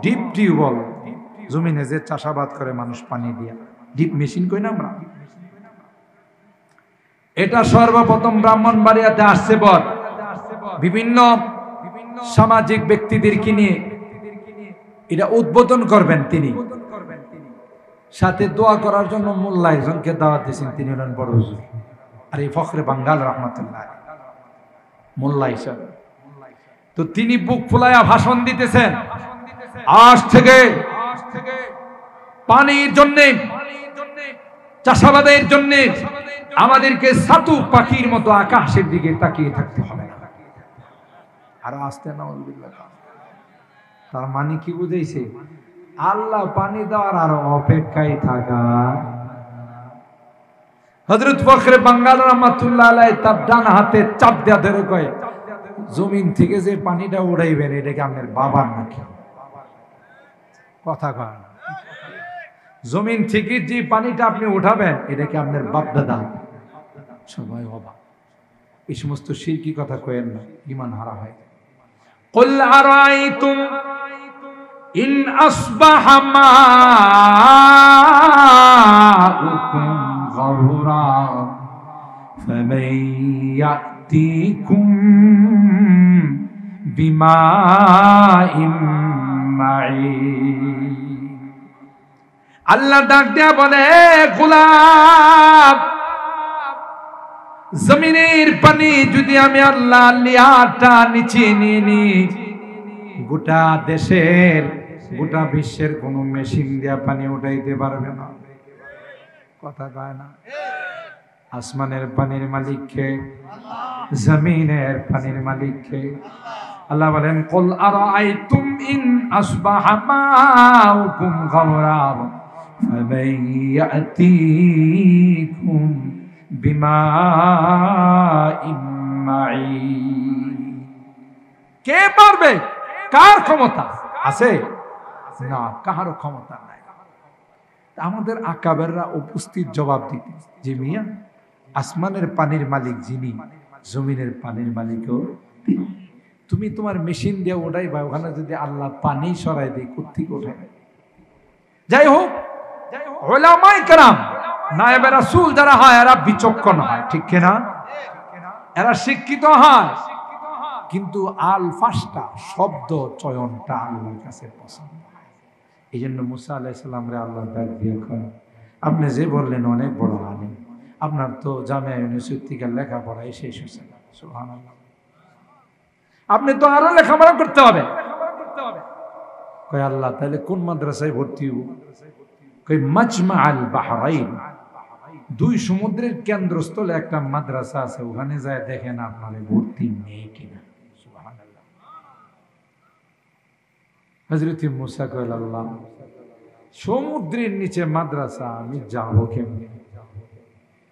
ডিপ টিউবওয়েল, জমিনে যে চাষাবাদ করে মানুষ পানি দিয়া, ডিপ মেশিন কই না আমরা, এটা সর্বপ্রথম ব্রাহ্মণবাড়িয়াতে আসছে। পর বিভিন্ন সামাজিক ব্যক্তিদেরকে নিয়ে এটা উদ্বোধন করবেন তিনি, সাথে দোয়া করার জন্য মোল্লা একজনকে দাওয়াত দিয়েছেন, তিনি হলেন বড় হুজুর। আর এই ফখরে বাঙ্গাল রহমাতুল্লাহ মোল্লা হিসাবে, তো তিনি বুক ফুলায়া ভাষণ দিতেছেন, আজ থেকে পানির জন্য, চাষাবাদের জন্য আমাদেরকে সাতু পাখির মতো আকাশের দিকে তাকিয়ে থাকতে হবে না। আর আসতে নাউযুবিল্লাহ, তার মানে কি বুঝাইছে? আল্লাহ পানি দেওয়ার আর অপেক্ষায় থাকা। হযরত ফখরে বাঙ্গাল রহমাতুল্লাহ আলাইহি তার ডান হাতে চাপ দেয়া ধরে কয়, জমিন থেকে যে পানিটা উড়াইবেন এটা কি আপনার বাবার নাকি? কথা কয় না। জমিন থেকে যে পানিটা আপনি উঠাবেন এটা কি আপনার বাপ দাদা? সবাই অবাক। এই সমস্ত শিরকি কথা কয়েন না, ঈমান হারা হয়। কুল আরাইতুম ইন আসবাহা মাউকুম গাওরা ফামান ইয়াতিকুম বিমাইন মাঈন। আল্লাহ ডাক দেয়া বলে, গোলাম, জমিনের পানি যদি আমি আল্লাহ লিয়াটা নিচে নিয়ে নি, গোটা দেশের গোটা বিশ্বের কোন মেশিন দিয়া পানি উঠাইতে পারবে না। কথা কয় না? আসমানের পানির মালিক কে? জমিনের পানির মালিক কে? আল্লাহ বলেন, কুল আরাআইতুম ইন আসবাহা মাউকুম গাওরা ফামান ইয়াতিকুম বিমাইম মাঈন। কে পারবে? কার ক্ষমতা আছে? না, কারো ক্ষমতা নাই। আমাদের আকাবেররা উপস্থিত জবাব দিতে যে মিয়া আসমানের পানির মালিক যিনি, জমিনের পানির মালিকও তিনি। তুমি তোমার মেশিন দিয়ে ওটাই বা ওখানে যদি আল্লাহ পানি সরাই দেয় কোত্থেকে ওঠাবে? যাই হোক, উলামায়ে কেরাম নায়েবে রাসূল যারা হয় এরা বিচক্ষণ হয়, ঠিক কিনা? এরা শিক্ষিত হয়, কিন্তু আলফাসটা শব্দ চয়নটা আল্লাহর কাছে পছন্দ হয়। এই জন্য মুসা আলাইহিস সালামরে আল্লাহ ডাক দিয়ে কয়, আপনি যে বললেন অনেক বড় আলেম, আপনার তো জামিয়া ইউনিভার্সিটি থেকে লেখাপড়াই শেষ হয়েছে না, সুবহানাল্লাহ, আপনি তো আরো লেখাপড়া করতে হবে। কয় আল্লাহ তাহলে কোন মাদ্রাসায় ভর্তি হব? কয় মাজমা আল বাহরাইন, দুই সমুদ্রের কেন্দ্রস্থলে একটা মাদ্রাসা আছে, ওখানে যায় দেখেন আপনার ভর্তি নেই কিনা। সুবহানাল্লাহ। হযরত মুসা কয় আল্লাহ সমুদ্রের নিচে মাদ্রাসা, আমি যাব কেমনে?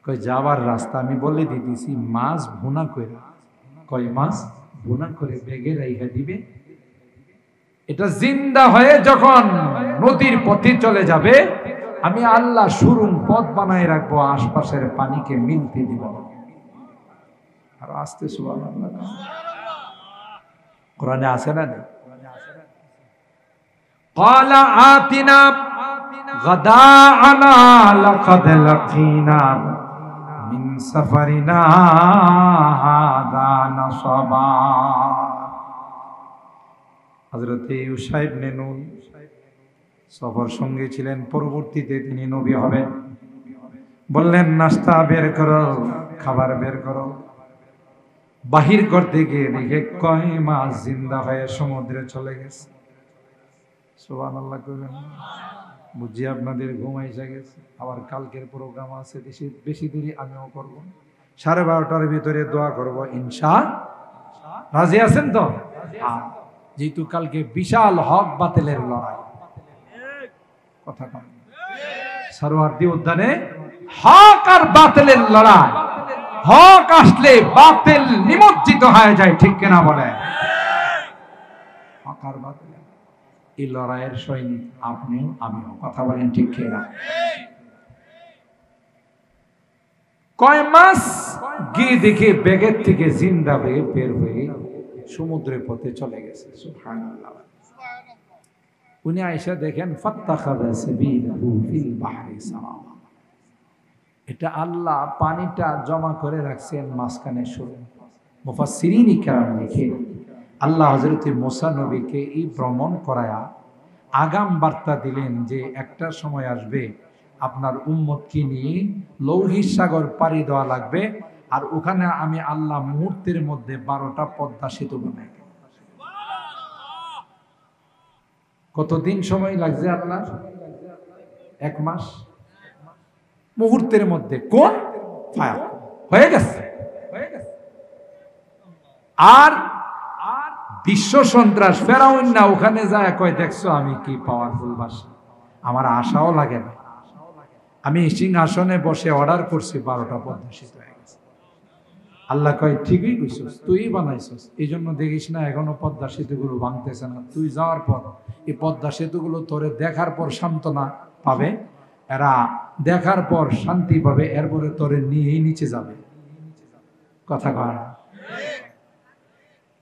কয় যাওয়ার রাস্তা আমি বলে দিতেছি, মাছ ভুনা করে। কয় মাছ ভুনা করে বেগে রাইখা দিবে, এটা জিন্দা হয়ে যখন নদীর পথে চলে যাবে, আমি আল্লাহ সুরুম পথ বানায় রাখবো, আশপাশের পানিকে মিলতে দিব। আর আস্তে সুবহানাল্লাহ, কোরআনে আছে না? ক্বালা আতিনা গাদাআনা লাকাদ লাকিনা মিন সাফারিনা হাযা নাসাবা। হযরত ইউসা ইবনে নূন সফর সঙ্গে ছিলেন, পরবর্তীতে তিনি নবী হবেন। বললেন নাস্তা বের করো, খাবার বের করো। বাহির করতে গিয়ে দেখে কয় মাছ জিন্দা হয়ে সমুদ্রে চলে গেছে। সুবহানাল্লাহ কইলেন। বুঝি আপনাদের ঘুমাইসা গেছে, আবার কালকের প্রোগ্রাম আছে, বেশি দেরি আমিও করব, 12:30টার ভিতরে দোয়া করব ইনশাআল্লাহ। রাজি আছেন তো? যেহেতু কালকে বিশাল হক বাতিলের লড়াই, কথা কম, সরওয়ার্দী উদ্যানে হক আর বাতিলের লড়াই। হক আসলে বাতিল নিমজ্জিত হয়ে যায়, ঠিক কিনা বলে? হক আর বাতিল এই লড়াইয়ের সৈনিক আপনিও আমিও, কথা বলেন ঠিক কিনা? কয় মাস গিয়ে দেখে ব্যাগের থেকে জিন্দা হয়ে বের হয়ে সমুদ্রের পথে চলে গেছে। সুবহানাল্লাহ। উনি আয়েশা দেখেন ফাত্তাখাযা সাবিলাহু ফিল বাহরি সারাবা, এটা আল্লাহ পানিটা জমা করে রাখছেন মাঝখানে সুরে। মুফাসসিরিন ইকরাম লিখে আল্লাহ হযরত মুসা নবীকে এই ভ্রমণ করায়া আগাম বার্তা দিলেন যে একটা সময় আসবে আপনার উম্মতকে নিয়ে লৌহিত সাগর পাড়ি দেওয়া লাগবে, আর ওখানে আমি আল্লাহ মুহূর্তের মধ্যে 12টা পদ্মা সেতু বানাই। কতদিন সময় লাগছে আল্লাহ? 1 মাস। মুহূর্তের মধ্যে কোন ফায়ার হয়ে গেছে। আর বিশ্ব সন্ত্রাস ফেরাউন না ওখানে যায় কয় দেখছো আমি কি পাওয়ারফুল বাসা, আমার আশাও লাগে না, আমি সিংহাসনে বসে অর্ডার করছি 12টা পদ্মা সেতু হয়ে গেছে। আল্লাহ কয় ঠিকই কইছস, তুই বানাইছস, এই জন্য দেখিস না এখনো পদ্মা সেতুগুলো ভাঙতেছে না। তুই যাওয়ার পর এই পদ্মা সেতুগুলো তোরে দেখার পর সান্ত্বনা পাবে, এরা দেখার পর শান্তি পাবে, এরপরে তোরে নিয়েই নিচে যাবে। কথা কয়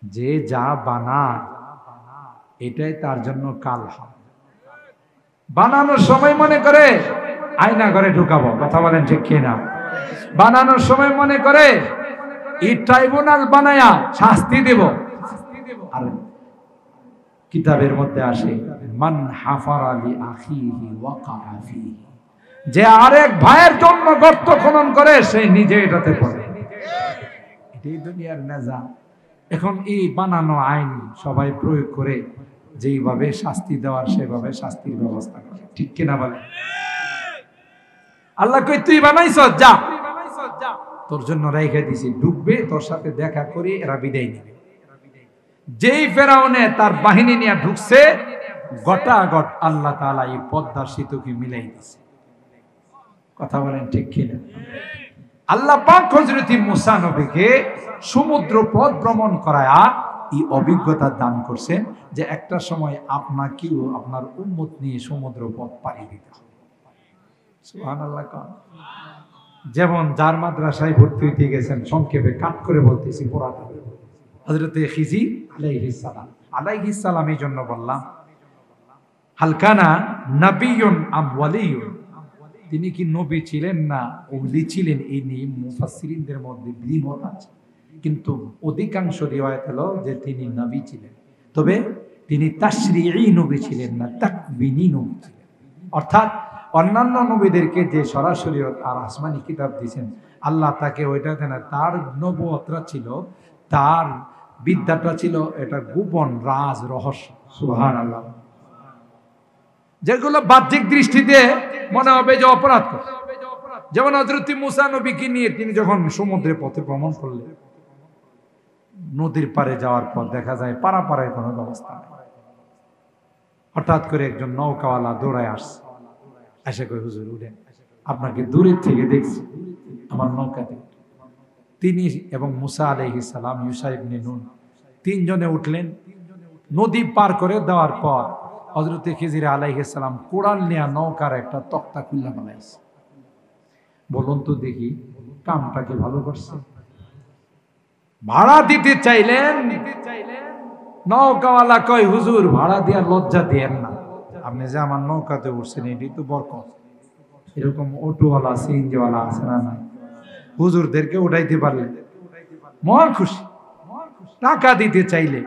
যে যা বানায় এটাই তার জন্য কাল হয়। বানানোর সময় মনে করে আয়না করে ঢুকাবো, কথা বলেন ঠিক কিনা? বানানোর সময় মনে করে এই ট্রাইব্যুনাল বানায়া শাস্তি দেব। আর কিতাবের মধ্যে আসে মান হাফারা লি আখিহি ওয়াকা ফিহি, যে আরেক ভাইয়ের জন্য গর্ত খনন করে সে নিজে এটাতে পড়ে। এটাই দুনিয়ার নিজাম। এখন এই বানানো আইন সবাই প্রয়োগ করে যেইভাবে শাস্তি দেওয়ার সেভাবে শাস্তির ব্যবস্থা করে, ঠিক কিনা বলে? আল্লাহ কই তুই বানাইছস, যা তোর জন্য রেখে দিছি, ডুববে, তোর সাথে দেখা করি, এরা বিদায় নেবে। যেই ফেরাউনে তার বাহিনী নিয়ে ঢুকছে, গটাগট আল্লাহ তাআলা এই পদ্মা সেতুকে মিলাই দিছে। কথা বলেন ঠিক কিনা? আল্লাহ পাক হযরত মুসা নবীকে সমুদ্র পথ ভ্রমণ করায়া এই অভিজ্ঞতা দান করছেন যে একটা সময় আপনাকেও আপনার উম্মত নিয়ে সমুদ্র পথ পাড়ি দিতে হবে। সুবহানাল্লাহ। যেমন যার মাদ্রাসায় ভর্তি হইতে গেছেন, সংক্ষেপে কাট করে বলতেছি পুরাটা, হযরত খিজির আলাইহিস সালাম, এই জন্য বললাম হালকানা নাবিয়ুন আম ওয়ালিয়ুন, তিনি কি নবী ছিলেন না ওলি ছিলেন, এই নিয়ে মুফাসসিরিনদের মধ্যে দ্বিমত আছে, কিন্তু অধিকাংশ রিওয়ায়াত হলো যে তিনি নবী ছিলেন, তবে তিনি তাশরিঈ নবী ছিলেন না, তাকবিনী নবী ছিলেন। অর্থাৎ অন্যান্য নবীদেরকে যে সরাসরি আর আসমানি কিতাব দিয়েছেন, আল্লাহ তাকে ওইটা দেন, তার নবুয়তটা ছিল, তার বিদ্যাটা ছিল এটা গোপন রাজ রহস্য। সুবহানাল্লাহ। যেগুলো বাহ্যিক দৃষ্টিতে মনে হবে যে অপরাধ করছে, যেমন হযরত মুসা নবীকে নিয়ে তিনি যখন সমুদ্রের পথে ভ্রমণ করলেন, নদীর পারে যাওয়ার পর দেখা যায় পারাপারের কোনো ব্যবস্থা নেই। হঠাৎ করে একজন নৌকাওয়ালা দৌড়ায় আসছে, এসে কই হুজুর উঠেন, আপনাকে দূরের থেকে দেখছি আমার নৌকাতে। তিনি এবং মুসা আলাইহিস সালাম, ইউশা ইবনে নুন, তিনজনে উঠলেন। নদী পার করে দেওয়ার পর হযরত খিজির আলাইহিস সালাম কোড়াল নিয়ে নৌকার একটা তক্তা খুললা বানাইছে। বলুন তো দেখি কামটা কি ভালো করছে? ভাড়া দিতে চাইলেন, নৌকাওয়ালা কয় হুজুর ভাড়া দেওয়ার লজ্জা দিয়েন না, আপনি যে আমার নৌকাতে উঠছেন এটি তো বরকত। এরকম অটোওয়ালা সিএনজিওয়ালা আছে না, না হুজুরদেরকে উঠাইতে পারলে মহা খুশি। টাকা দিতে চাইলে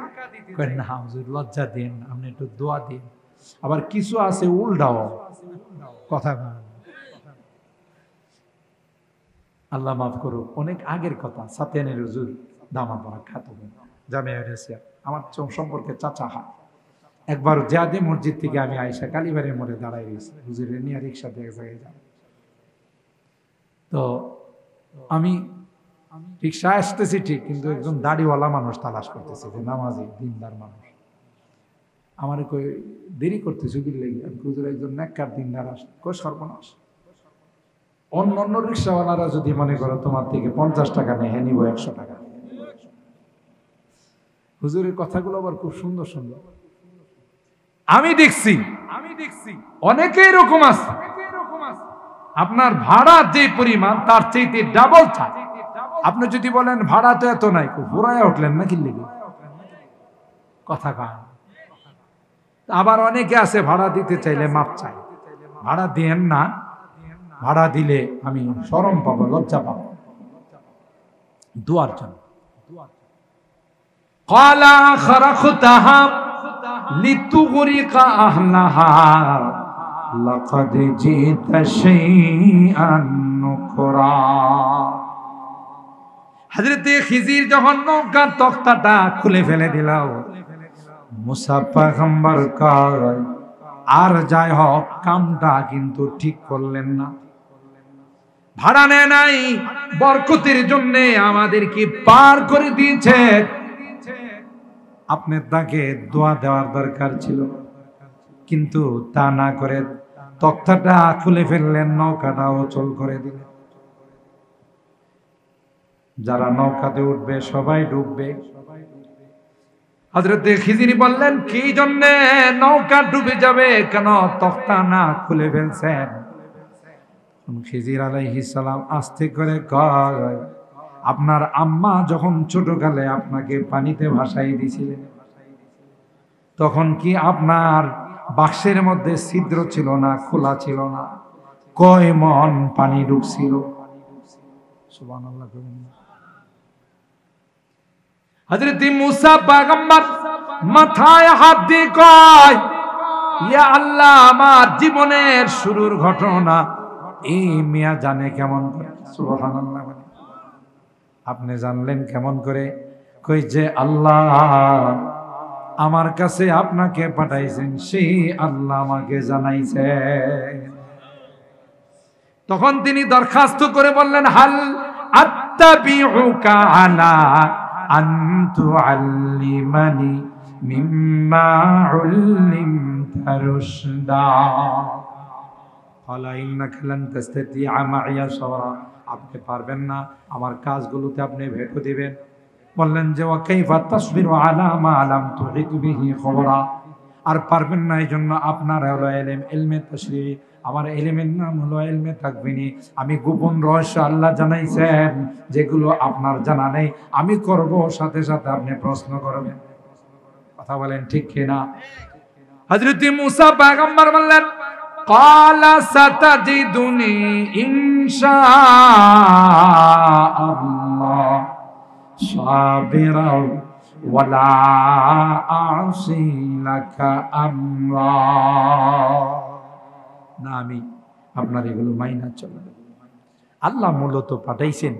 না হুজুর লজ্জা দেন না, আপনি একটু দোয়া দিন। আবার কিছু আছে উল্টাও কথা, আল্লাহ মাফ করুক, অনেক আগের কথা। সাতিয়ানের হুজুর দামাপাড়া খ্যাত জামিয়া রাশিয়া, আমার সম্পর্কে চাচা হয়। একবার জিয়াদে মসজিদ থেকে আমি আয়েশা কালীবাড়ির মোড়ে দাঁড়াই রয়েছি, হুজুরের নিয়ে রিক্সাতে এক জায়গায় যাব। তো আমি রিক্সা আসতেছি ঠিক, কিন্তু একজন দাড়িওয়ালা মানুষ তালাশ করতেছে, যে নামাজি দিনদার মানুষ। আমার কই দেরি করতেছে কি লেগে, আমি হুজুর একজন নেককার দিনদার আস, কই সর্বনাশ, অন্য রিক্সাওয়ালারা যদি মনে করো তোমার থেকে 50 টাকা নেই, হ্যাঁ নিব 100 টাকা। হুজুরের কথাগুলো আবার খুব সুন্দর সুন্দর। আমি দেখছি অনেকে এরকম আছে, আপনার ভাড়া যে পরিমাণ তার চাইতে ডাবল থাকে। আপনি যদি বলেন ভাড়া তো এত নাই, ঘোরায় উঠলেন না কি লেগে কথা কয়। আবার অনেকে আছে ভাড়া দিতে চাইলে মাপ চাই, ভাড়া দেন না, ভাড়া দিলে আমি শরম পাবো, লজ্জা পাবো। দুয়ার জন্য ক্বালা খরাখতাহা লিতুগরিকা আহলাহা লাকাদ জিতা শাইআন নুকরা। হযরত খিজির যখন নৌকার তক্তাটা খুলে ফেলে দিল, মুসা পয়গম্বর কয় আর যাই হোক কামটা কিন্তু ঠিক করলেন না। ভাড়া নেয় নাই, বরকতের জন্য আমাদেরকে পার করে দিয়েছে। আপনার তাকে দোয়া দেওয়ার দরকার ছিল, কিন্তু তা না করে তক্তাটা খুলে ফেললেন, নৌকাটা অচল করে দিলেন। যারা নৌকাতে উঠবে সবাই ডুববে। হযরত খিজির বললেন কি জন্য নৌকা ডুবে যাবে, কেন তক্তা না খুলে ফেলছেন? খিজির আলাইহিস সালাম আস্তে করে কয়, আপনার আম্মা যখন ছোটকালে আপনাকে পানিতে ভাসাই দিয়েছিলেন, তখন কি আপনার বাক্সের মধ্যে ছিদ্র ছিল না, খোলা ছিল না? কয় মন পানি ঢুকছিল? সুবহানাল্লাহ। হযরত মুসা পয়গম্বর মাথায় হাত দিয়ে কয়, ইয়া আল্লাহ, আমার জীবনের শুরুর ঘটনা এই মিয়া জানে কেমন করে? সুবহানাল্লাহ। আপনি জানলেন কেমন করে? কই যে আল্লাহ আমার কাছে আপনাকে পাঠাইছেন, সেই আল্লাহ আমাকে জানাইছে। তখন তিনি দরখাস্ত করে বললেন, হাল আত্তাবিউকা আলা আন তুআল্লিমানি মিম্মা উল্লিমতা রুশদা। ক্বালা ইন্নাকা লান তাসতাতিআ মা'ইয়া সাবরা। আপনি পারবেন না, আমার কাজগুলোতে আপনি ভেটো দিবেন। বললেন যে ওয়া কাইফা তাসবিরু আলা মা লাম তুহিত বিহি খবরা, আর পারবেন না, এই জন্য আপনার হলো ইলমে তাশরীহ, আমার ইলমের নাম হলো ইলমে তাকবিনী। আমি গোপন রহস্য আল্লাহ জানাইছেন যেগুলো আপনার জানা নেই, আমি করব, সাথে সাথে আপনি প্রশ্ন করবেন। কথা বলেন ঠিক কিনা? হযরত মুসা পয়গম্বর বললেন ক্বালা সাতাজিদুনি ইনশাআল্লাহ সাবিরা ওয়ালা আ'সি লাকা আমরা। না, আমি আপনার এগুলো মাইনা চলবে। আল্লাহ মূলত পাঠাইছেন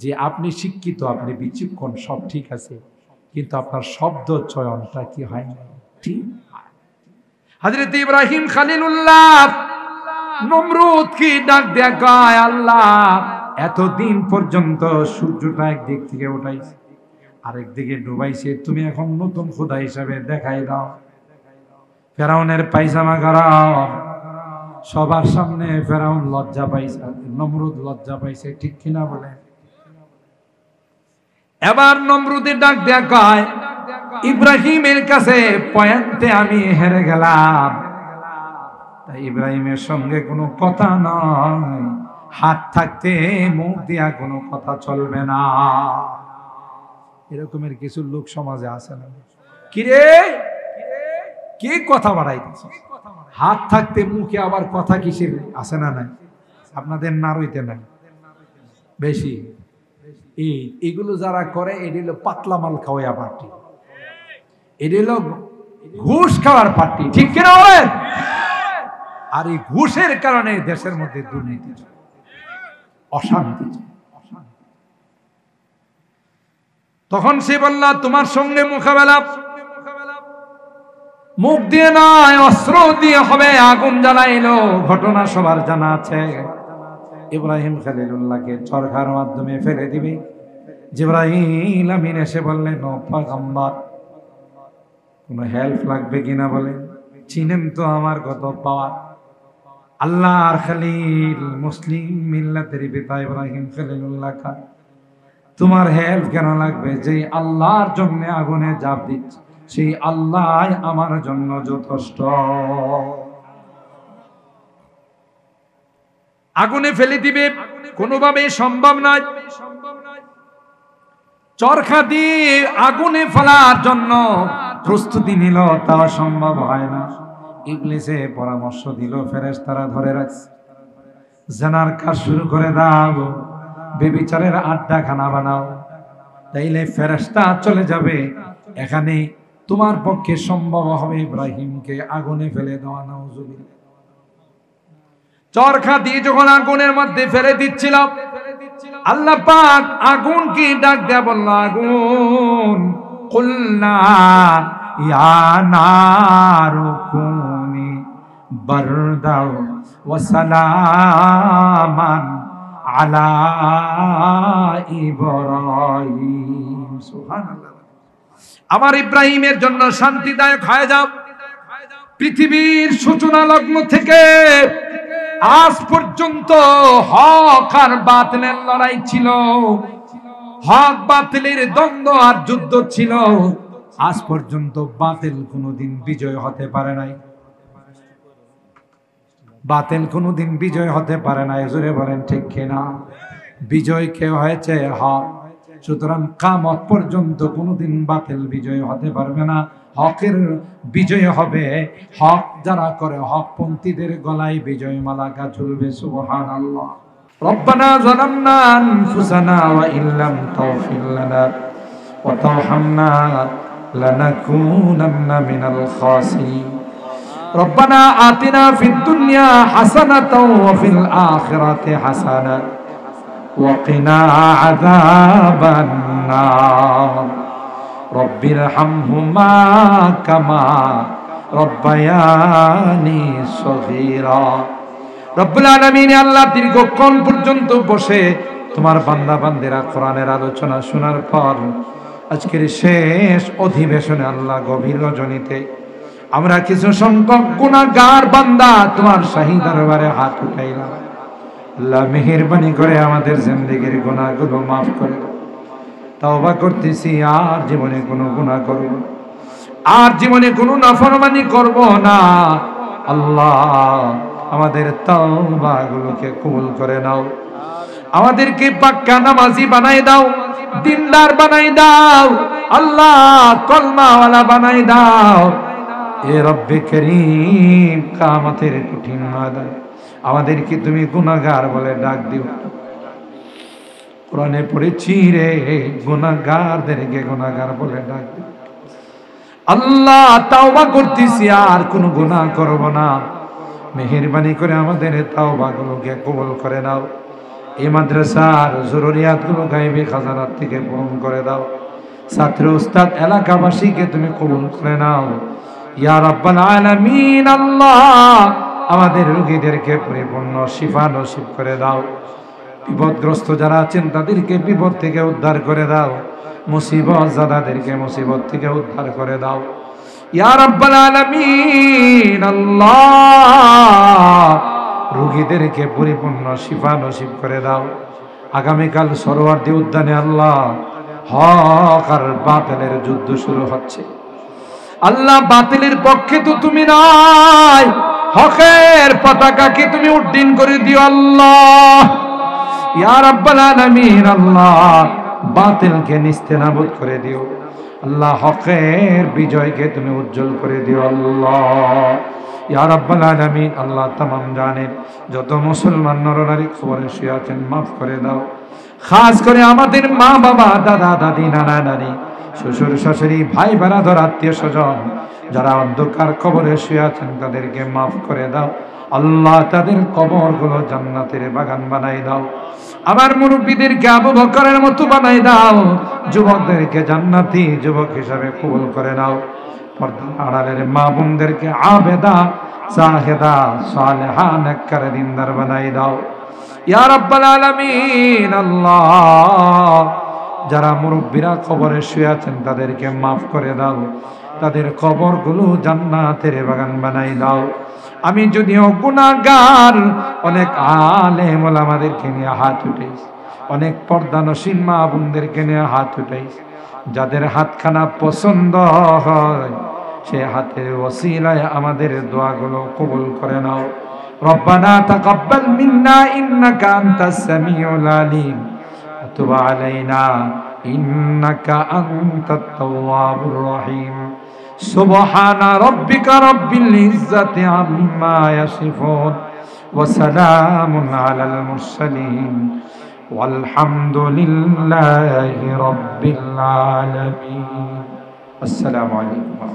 যে আপনি শিক্ষিত, আপনি বিচক্ষণ, সব ঠিক আছে, কিন্তু আপনার শব্দ চয়নটা কি হয় না ঠিক। হযরত ইব্রাহিম খলিলুল্লাহ নমরুদ কি ডাক দেয়া কয়, আল্লাহ এতদিন পর্যন্ত সূর্যটা একদিক থেকে উঠাইছে, আরেক দিকে ডুবাইছে, তুমি এখন নতুন খোদা হিসাবে দেখাই দাও। ফেরাউনের পায়জামা গরম, সবার সামনে ফেরাউন লজ্জা পাইছে, নমরুদ লজ্জা পাইছে, ঠিক কিনা বলে? এবার নমরুদের ডাক দেয়া কয়, ইব্রাহিমের কাছে পয়েন্টে আমি হেরে গেলাম, তাই ইব্রাহিমের সঙ্গে কোনো কথা নয়, হাত থাকতে মুখ দিয়া কোনো কথা চলবে না। এরকমের কিছু লোক সমাজে আছে না? কিরে কি কথা বাড়াইতেছে, হাত থাকতে মুখে আবার কথা কিসের আছে না? নাই আপনাদের না রইতে নাই বেশি। এগুলো যারা করে এটি হলো পাতলা মাল খাওয়া পার্টি, এটি হলো ঘুষ খাওয়ার পার্টি, ঠিক কিনা বলেন? আর এই ঘুষের কারণে দেশের মধ্যে দুর্নীতি, অশান্তি। তখন সে বলল, তোমার সঙ্গে মোকাবেলা মুখ দিয়ে নয়, অস্ত্র দিয়ে হবে। আগুন জ্বালাইলো, ঘটনা সবার জানা আছে। ইব্রাহিম খলিলুল্লাহকে চরখার মাধ্যমে ফেলে দিবে। জিবরাইল আমিন এসে বললেন, ও পয়গম্বর, কোনো হেল্প লাগবে কিনা বলেন? চিনেন তো আমার কত পাওয়ার। আল্লাহর খলিল, মুসলিম মিল্লাতের পিতা ইব্রাহিম খলিলুল্লাহ খান, তোমার হেল্প কেন লাগবে? যে আল্লাহর জন্য আগুনে ঝাঁপ দিচ্ছে, সেই আল্লাহ আমার জন্য যথেষ্ট। আগুনে ফেলে দিবে কোনোভাবে সম্ভব নয়। চরখা দিয়ে আগুনে ফেলার জন্য প্রস্তুতি নিল, তা সম্ভব হয় না। ইবলিসে পরামর্শ দিল, ফেরেশতারা ধরে রাখছে, জানার কাজ শুরু করে দাও, বেবিচারের আড্ডাখানা বানাও, তাইলে ফেরেশতা চলে যাবে। এখানে তোমার পক্ষে সম্ভব হবে ইব্রাহিমকে আগুনে ফেলে দেওয়া। নাউজুবিল্লাহ। চরখা দিয়ে যখন আগুনের মধ্যে ফেলে দিচ্ছিল, আল্লাহ পাক আগুনকে ডাক দেয়া বলল, আগুন, কুলনা ইয়া নারু কুনি বারদাও ওয়া সালামান আলা ইব্রাহিম। সুবহানাল্লাহ। আমার ইব্রাহিমের জন্য শান্তিদায়ক হয়ে যাও। পৃথিবীর সূচনা লগ্ন থেকে আজ পর্যন্ত হক আর বাতিলের লড়াই ছিল, হক বাতিলের দ্বন্দ্ব আর যুদ্ধ ছিল। আজ পর্যন্ত বাতিল কোনোদিন বিজয় হতে পারে নাই, বাতিল কোনোদিন বিজয় হতে পারে নাই। জোরে বলেন ঠিক কিনা? বিজয় কে হয়েছে? হক। সুতরাং কিয়ামত পর্যন্ত কোনোদিন বাতিল বিজয় হতে পারবে না, হকের বিজয় হবে। হক যারা করে, হকপন্থীদের গলায় বিজয় মালাকা ঝুলবে। সুবহানাল্লাহ। রব্বানা যালামনা আনফুসানা ওয়া ইল্লাম তাগফির লানা ওয়া তারহামনা লানাকুনান্না মিনাল খাসিরিন। রব্বানা আতিনা ফিদ দুনিয়া হাসানাতাও ওয়া ফিল আখিরাতি হাসানাতাও وقنا عذاب النار رب ارحمهما كما ربياني صغيرا। রব্বুল আলামিন, আল্লাহ দীর্ঘক্ষণ পর্যন্ত বসে তোমার বান্দা বান্দিরা কোরআনের আলোচনা শোনার পর আজকের শেষ অধিবেশনে আল্লাহ গভীর রজনীতে আমরা কিছু সংখ্যক গুনাহগার বান্দা তোমার শাহী দরবারে হাত উঠাইলাম। আল্লাহ মেহেরবানি করে আমাদের জিন্দেগির গুনাহগুলো মাফ করে দাও। তওবা করতেছি, আর জীবনে কোনো গুনাহ করব না, আর জীবনে কোনো নাফরমানি করব না। আল্লাহ আমাদের তওবাগুলোকে কবুল করে নাও, আমাদেরকে পাক্কা নামাজি বানাই দাও, দিনদার বানাই দাও, আল্লাহ কলমাওয়ালা বানাই দাও। এ রব্বে করিম, কিয়ামতের কঠিন ময়দানে আমাদেরকে তুমি গুনাহগার বলে ডাক দিও। কোরআনে পড়েছি রে, গুনাহগারদেরকে গুনাহগার বলে ডাক দিও। আল্লাহ তাওবা করতেছি, আর কোনো গুনাহ করব না। মেহেরবানি করে আমাদের তাওবাগুলোকে কবুল করে নাও। এই মাদ্রাসার জরুরিয়াতগুলো গায়বী খাজানাত থেকে পূরণ করে দাও। ছাত্র উস্তাদ এলাকাবাসীকে তুমি কবুল করে নাও ইয়া রাব্বাল আলামিন। আল্লাহ আমাদের রোগীদেরকে পরিপূর্ণ শিফা নসিব করে দাও। বিপদগ্রস্ত যারা আছেন তাদেরকে বিপদ থেকে উদ্ধার করে দাও। মুসিবত জাদাদেরকে মুসিবত থেকে উদ্ধার করে দাও ইয়া রাব্বাল আলামিন। আল্লাহ রোগীদেরকে পরিপূর্ণ শিফা নসিব করে দাও। আগামীকাল সরোয়ার্দী উদ্যানে আল্লাহ হক আর বাতিলের যুদ্ধ শুরু হচ্ছে। আল্লাহ বাতিলের পক্ষে তো তুমি নাই, হকের পতাকাকে তুমি উড্ডীন করে দিও আল্লাহ ইয়া রাব্বাল আলামিন। আল্লাহ বাতিলকে নিস্তেনাবুদ করে দিও আল্লাহ, হকের বিজয়কে তুমি উজ্জ্বল করে দিও আল্লাহ ইয়া রাব্বাল আলামিন। আল্লাহ তামাম জানেন যত মুসলমান নরনারী কবরে শুয়ে আছেন মাফ করে দাও। খাস করে আমাদের মা বাবা, দাদা দাদি, নানা নানি, শ্বশুর শাশুড়ি, ভাই বেরাদর, আত্মীয় স্বজন যারা অন্ধকার কবরে শুয়ে আছেন তাদেরকে মাফ করে দাও আল্লাহ। তাদের কবরগুলো জান্নাতের বাগান বানাই দাও। আমার মুরব্বীদেরকে আবু বকরের মতো বানাই দাও। যুবকদেরকে জান্নাতি যুবক হিসাবে কবুল করে নাও। পর্দার আড়ালের মা বোনদেরকে আবেদা, জাহেদা, সালেহা, নেককার, দিনদার বানাই দাও ইয়া রাব্বাল আলামিন। আল্লাহ যারা মুরব্বীরা কবরে শুয়ে আছেন তাদেরকে মাফ করে দাও। তাদের কবরগুলো জান্নাতের বাগান বানাই দাও। আমি যদিও গুনাহগার, অনেক আলেম ওলামাদেরকে নিয়ে হাত উঠাইছি, অনেক পর্দানসীন মা বোনদেরকে নিয়ে হাত উঠাইছি। যাদের হাতখানা পছন্দ হয় সে হাতের ওসিলায় আমাদের দোয়াগুলো কবুল করে নাও। রব্বানা তাকাব্বাল মিন্না ইন্নাকা আনতাস সামিউল আলিম ওয়া তুব আলাইনা ইন্নাকা আনতাত তাওয়াবুর রহিম। সুবহানা রাব্বিকা রাব্বিল ইজ্জাতি আম্মা ইয়াসিফুন ওয়া সালামুন আলাল মুরসালিন ওয়ালহামদুলিল্লাহি রাব্বিল আলামিন। আসসালামু আলাইকুম।